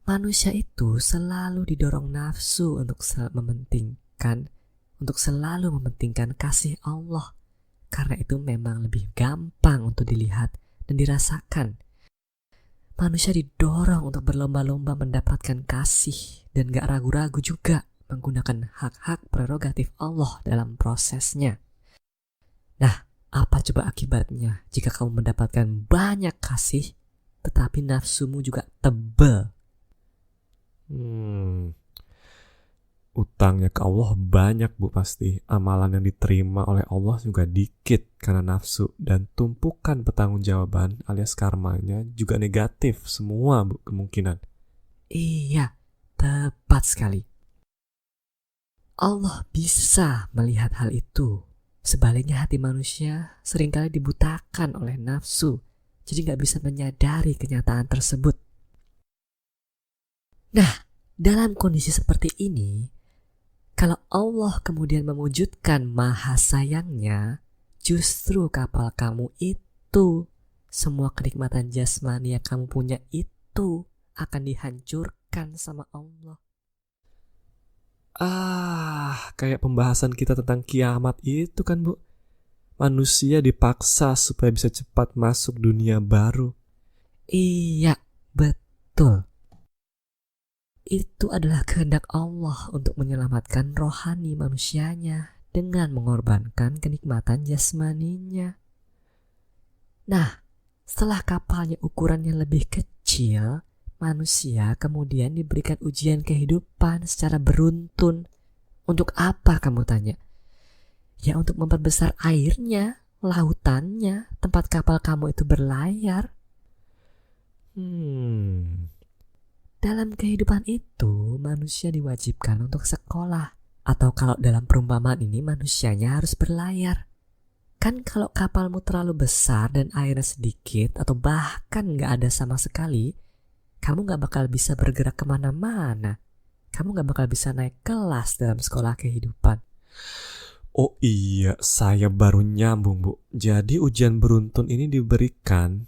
[SPEAKER 2] Manusia itu selalu didorong nafsu untuk selalu mementingkan kasih Allah, karena itu memang lebih gampang untuk dilihat dan dirasakan. Manusia didorong untuk berlomba-lomba mendapatkan kasih dan gak ragu-ragu juga menggunakan hak-hak prerogatif Allah dalam prosesnya. Nah, apa coba akibatnya jika kamu mendapatkan banyak kasih tetapi nafsumu juga tebal?
[SPEAKER 1] Utangnya ke Allah banyak, Bu, pasti. Amalan yang diterima oleh Allah juga dikit karena nafsu. Dan tumpukan pertanggungjawaban alias karmanya juga negatif semua, Bu, kemungkinan.
[SPEAKER 2] Iya, tepat sekali. Allah bisa melihat hal itu. Sebaliknya hati manusia seringkali dibutakan oleh nafsu, jadi gak bisa menyadari kenyataan tersebut. Nah, dalam kondisi seperti ini, kalau Allah kemudian mewujudkan maha sayangnya, justru kapal kamu itu, semua kenikmatan jasmani yang kamu punya itu akan dihancurkan sama Allah.
[SPEAKER 1] Kayak pembahasan kita tentang kiamat itu kan, Bu. Manusia dipaksa supaya bisa cepat masuk dunia baru.
[SPEAKER 2] Iya, betul. Itu adalah kehendak Allah untuk menyelamatkan rohani manusianya dengan mengorbankan kenikmatan jasmaninya. Nah, setelah kapalnya ukurannya lebih kecil, manusia kemudian diberikan ujian kehidupan secara beruntun. Untuk apa kamu tanya? Ya untuk memperbesar airnya, lautannya, tempat kapal kamu itu berlayar. Dalam kehidupan itu, manusia diwajibkan untuk sekolah. Atau kalau dalam perumpamaan ini, manusianya harus berlayar. Kan kalau kapalmu terlalu besar dan airnya sedikit, atau bahkan gak ada sama sekali, kamu gak bakal bisa bergerak kemana-mana. Kamu gak bakal bisa naik kelas dalam sekolah kehidupan.
[SPEAKER 1] Oh iya, saya baru nyambung, Bu. Jadi ujian beruntun ini diberikan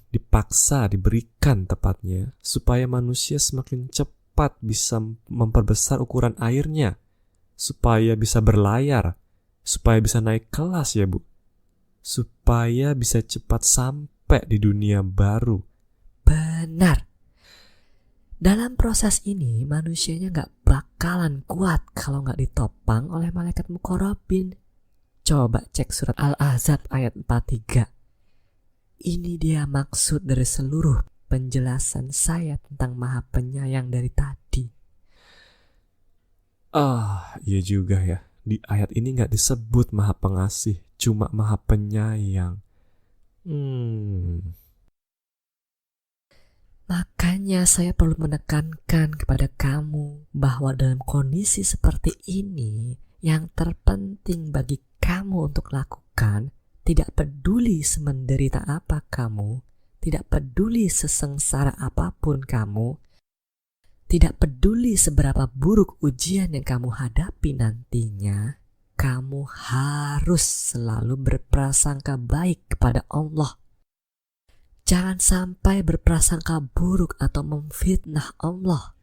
[SPEAKER 1] tepatnya, supaya manusia semakin cepat bisa memperbesar ukuran airnya, supaya bisa berlayar, supaya bisa naik kelas ya, Bu. Supaya bisa cepat sampai di dunia baru.
[SPEAKER 2] Benar. Dalam proses ini, manusianya gak bakalan kuat kalau gak ditopang oleh malaikat muqarrabin. Coba cek surat Al-Ahzab ayat 43. Ini dia maksud dari seluruh penjelasan saya tentang Maha Penyayang dari tadi.
[SPEAKER 1] Iya juga ya. Di ayat ini gak disebut Maha Pengasih, cuma Maha Penyayang.
[SPEAKER 2] Makanya saya perlu menekankan kepada kamu bahwa dalam kondisi seperti ini, yang terpenting bagi kamu untuk lakukan, tidak peduli semenderita apa kamu, tidak peduli sesengsara apapun kamu, tidak peduli seberapa buruk ujian yang kamu hadapi nantinya, kamu harus selalu berprasangka baik kepada Allah. Jangan sampai berprasangka buruk atau memfitnah Allah.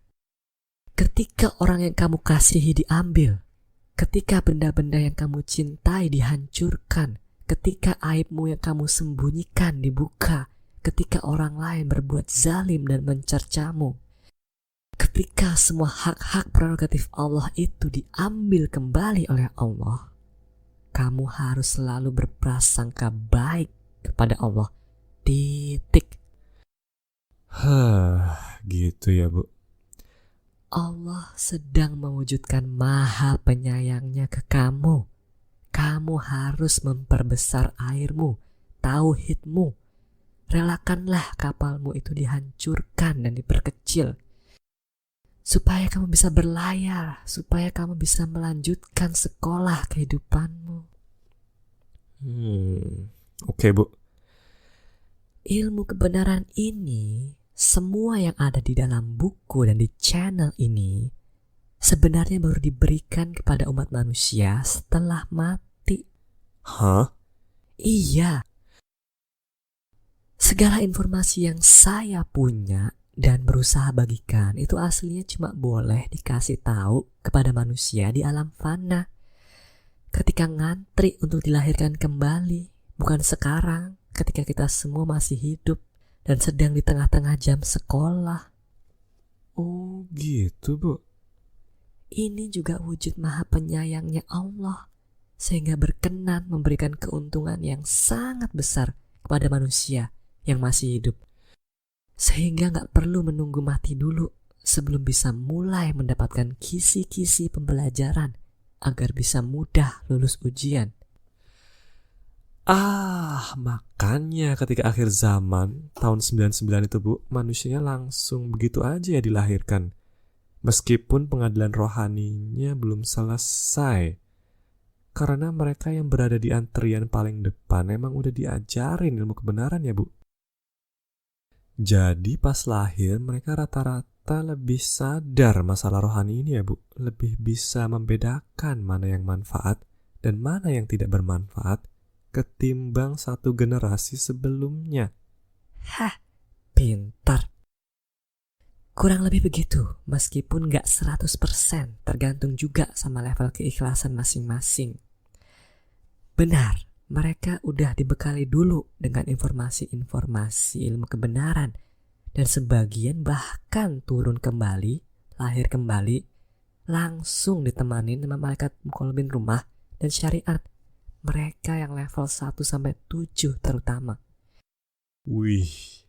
[SPEAKER 2] Ketika orang yang kamu kasihi diambil, ketika benda-benda yang kamu cintai dihancurkan, ketika aibmu yang kamu sembunyikan dibuka, ketika orang lain berbuat zalim dan mencercamu, ketika semua hak-hak prerogatif Allah itu diambil kembali oleh Allah, kamu harus selalu berprasangka baik kepada Allah. Titik.
[SPEAKER 1] Gitu ya, Bu.
[SPEAKER 2] Allah sedang mewujudkan Maha Penyayangnya ke kamu. Kamu harus memperbesar airmu, tauhidmu. Relakanlah kapalmu itu dihancurkan dan diperkecil, supaya kamu bisa berlayar, supaya kamu bisa melanjutkan sekolah kehidupanmu.
[SPEAKER 1] Oke, Bu.
[SPEAKER 2] Ilmu kebenaran ini, semua yang ada di dalam buku dan di channel ini, sebenarnya baru diberikan kepada umat manusia setelah mati.
[SPEAKER 1] Hah?
[SPEAKER 2] Iya. Segala informasi yang saya punya dan berusaha bagikan itu aslinya cuma boleh dikasih tahu kepada manusia di alam fana, ketika ngantri untuk dilahirkan kembali, bukan sekarang ketika kita semua masih hidup dan sedang di tengah-tengah jam sekolah.
[SPEAKER 1] Oh gitu, Bu.
[SPEAKER 2] Ini juga wujud Maha Penyayangnya Allah, sehingga berkenan memberikan keuntungan yang sangat besar kepada manusia yang masih hidup, sehingga gak perlu menunggu mati dulu sebelum bisa mulai mendapatkan kisi-kisi pembelajaran agar bisa mudah lulus ujian.
[SPEAKER 1] Makanya ketika akhir zaman tahun 99 itu, Bu, manusianya langsung begitu aja ya dilahirkan, meskipun pengadilan rohaninya belum selesai, karena mereka yang berada di antrian paling depan emang udah diajarin ilmu kebenaran ya, Bu. Jadi pas lahir mereka rata-rata lebih sadar masalah rohani ini ya, Bu, lebih bisa membedakan mana yang manfaat dan mana yang tidak bermanfaat ketimbang satu generasi sebelumnya.
[SPEAKER 2] Pintar. Kurang lebih begitu, meskipun gak 100%, tergantung juga sama level keikhlasan masing-masing. Benar, mereka udah dibekali dulu dengan informasi-informasi ilmu kebenaran, dan sebagian bahkan turun kembali, lahir kembali, langsung ditemani sama malaikat muqarrabin rumah dan syariat. Mereka yang level 1-7 terutama.
[SPEAKER 1] Wih.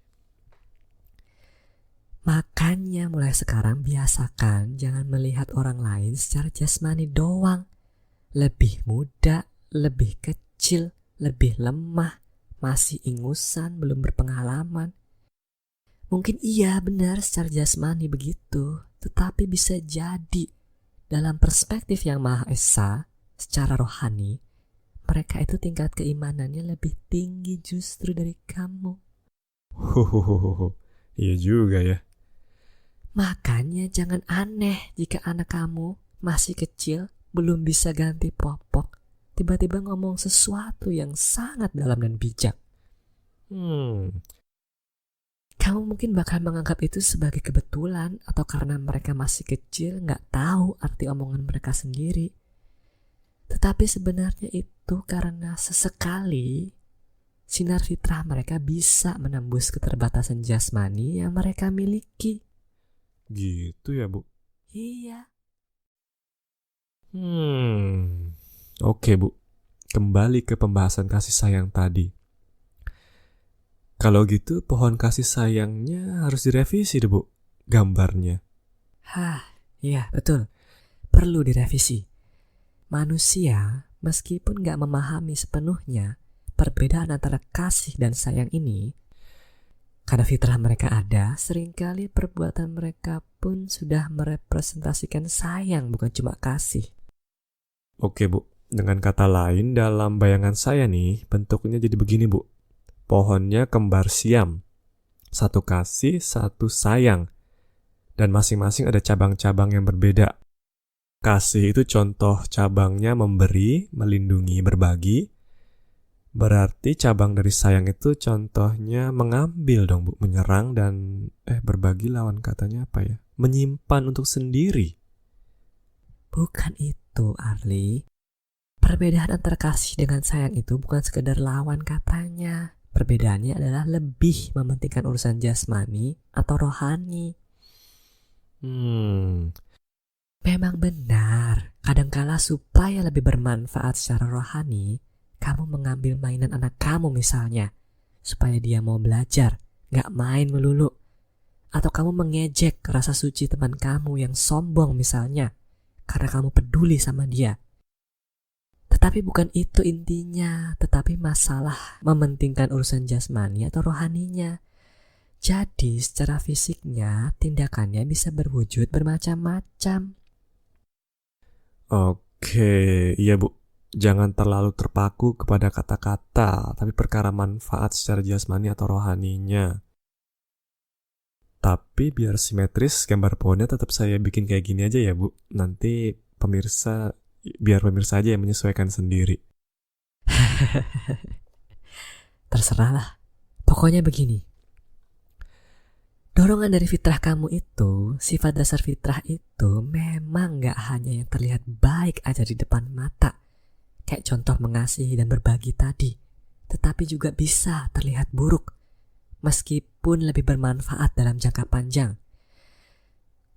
[SPEAKER 2] Makanya mulai sekarang biasakan jangan melihat orang lain secara jasmani doang. Lebih muda, lebih kecil, lebih lemah, masih ingusan, belum berpengalaman. Mungkin iya benar secara jasmani begitu, tetapi bisa jadi dalam perspektif yang Maha Esa, secara rohani, mereka itu tingkat keimanannya lebih tinggi justru dari kamu.
[SPEAKER 1] Iya juga ya.
[SPEAKER 2] Makanya jangan aneh jika anak kamu masih kecil, belum bisa ganti popok, tiba-tiba ngomong sesuatu yang sangat dalam dan bijak. Kamu mungkin bakal menganggap itu sebagai kebetulan atau karena mereka masih kecil gak tahu arti omongan mereka sendiri. Tetapi sebenarnya itu karena sesekali sinar fitrah mereka bisa menembus keterbatasan jasmani yang mereka miliki.
[SPEAKER 1] Gitu ya, Bu?
[SPEAKER 2] Iya.
[SPEAKER 1] Oke, Bu. Kembali ke pembahasan kasih sayang tadi. Kalau gitu pohon kasih sayangnya harus direvisi deh, Bu, gambarnya.
[SPEAKER 2] Iya betul. Perlu direvisi. Manusia meskipun gak memahami sepenuhnya perbedaan antara kasih dan sayang ini, karena fitrah mereka ada, seringkali perbuatan mereka pun sudah merepresentasikan sayang, bukan cuma kasih.
[SPEAKER 1] Oke, Bu. Dengan kata lain, dalam bayangan saya nih, bentuknya jadi begini, Bu. Pohonnya kembar siam. Satu kasih, satu sayang. Dan masing-masing ada cabang-cabang yang berbeda. Kasih itu contoh cabangnya memberi, melindungi, berbagi. Berarti cabang dari sayang itu contohnya mengambil dong, Bu. Menyerang dan berbagi lawan katanya apa ya? Menyimpan untuk sendiri.
[SPEAKER 2] Bukan itu, Arli. Perbedaan antara kasih dengan sayang itu bukan sekedar lawan katanya. Perbedaannya adalah lebih mementingkan urusan jasmani atau rohani. Memang benar, kadangkala supaya lebih bermanfaat secara rohani, kamu mengambil mainan anak kamu misalnya, supaya dia mau belajar, gak main melulu. Atau kamu mengejek rasa suci teman kamu yang sombong misalnya, karena kamu peduli sama dia. Tetapi bukan itu intinya, tetapi masalah mementingkan urusan jasmani atau rohaninya. Jadi secara fisiknya tindakannya bisa berwujud bermacam-macam.
[SPEAKER 1] Oke, iya, Bu. Jangan terlalu terpaku kepada kata-kata, tapi perkara manfaat secara jasmani atau rohaninya. Tapi biar simetris gambar pohonnya tetap saya bikin kayak gini aja ya, Bu. Nanti biar pemirsa aja yang menyesuaikan sendiri.
[SPEAKER 2] Terserahlah. Pokoknya begini. Dorongan dari fitrah kamu itu, sifat dasar fitrah itu memang gak hanya yang terlihat baik aja di depan mata, kayak contoh mengasihi dan berbagi tadi, tetapi juga bisa terlihat buruk, meskipun lebih bermanfaat dalam jangka panjang.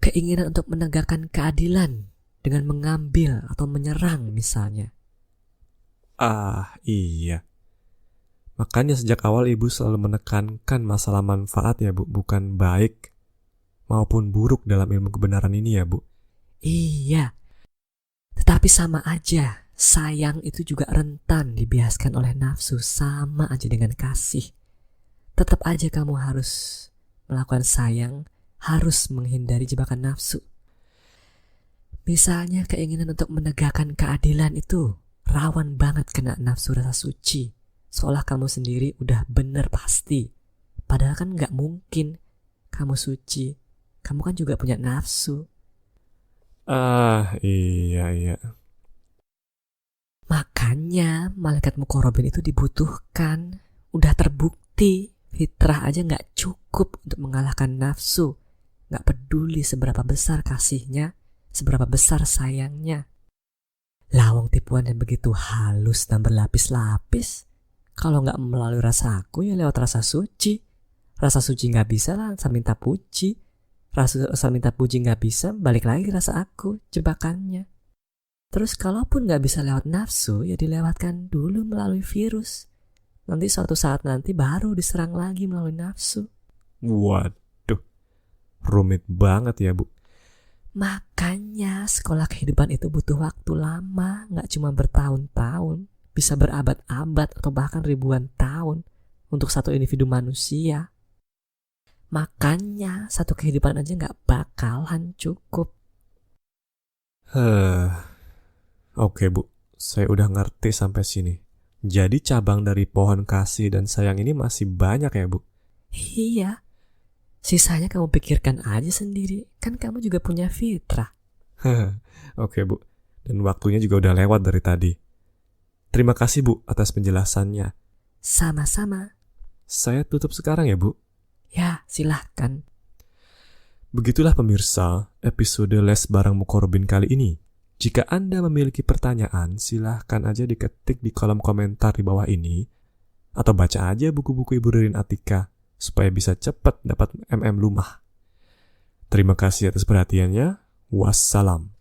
[SPEAKER 2] Keinginan untuk menegakkan keadilan dengan mengambil atau menyerang misalnya.
[SPEAKER 1] Iya. Makanya sejak awal ibu selalu menekankan masalah manfaat ya, Bu, bukan baik maupun buruk dalam ilmu kebenaran ini ya, Bu.
[SPEAKER 2] Iya. Tetapi sama aja, sayang itu juga rentan dibiaskan oleh nafsu, sama aja dengan kasih. Tetap aja kamu harus melakukan sayang, harus menghindari jebakan nafsu. Misalnya keinginan untuk menegakkan keadilan itu rawan banget kena nafsu rasa suci, seolah kamu sendiri udah bener pasti. Padahal kan gak mungkin. Kamu suci, kamu kan juga punya nafsu.
[SPEAKER 1] Iya.
[SPEAKER 2] Makanya malaikat muqarrabin itu dibutuhkan. Udah terbukti fitrah aja gak cukup untuk mengalahkan nafsu. Gak peduli seberapa besar kasihnya, seberapa besar sayangnya. Lawang tipuan yang begitu halus dan berlapis-lapis, kalau gak melalui rasa aku ya lewat rasa suci. Rasa suci gak bisa lah, asal minta puji. Asal minta puji gak bisa, balik lagi rasa aku, jebakannya. Terus kalaupun gak bisa lewat nafsu, ya dilewatkan dulu melalui virus. Nanti suatu saat nanti baru diserang lagi melalui nafsu.
[SPEAKER 1] Waduh, rumit banget ya, Bu.
[SPEAKER 2] Makanya sekolah kehidupan itu butuh waktu lama, gak cuma bertahun-tahun. bisa berabad-abad atau bahkan ribuan tahun untuk satu individu manusia. Makanya satu kehidupan aja gak bakalan cukup.
[SPEAKER 1] Oke Bu, saya udah ngerti sampai sini. Jadi cabang dari pohon kasih dan sayang ini masih banyak ya Bu?
[SPEAKER 2] Iya, sisanya kamu pikirkan aja sendiri. Kan kamu juga punya fitrah.
[SPEAKER 1] Oke Bu, dan waktunya juga udah lewat dari tadi. Terima kasih Bu atas penjelasannya.
[SPEAKER 2] Sama-sama.
[SPEAKER 1] Saya tutup sekarang ya Bu.
[SPEAKER 2] Ya, silahkan.
[SPEAKER 1] Begitulah pemirsa, episode Les Bareng Mukorobin kali ini. Jika Anda memiliki pertanyaan, silahkan aja diketik di kolom komentar di bawah ini. Atau baca aja buku-buku Ibu Ririn Atika, supaya bisa cepat dapat MM Lumah. Terima kasih atas perhatiannya. Wassalam.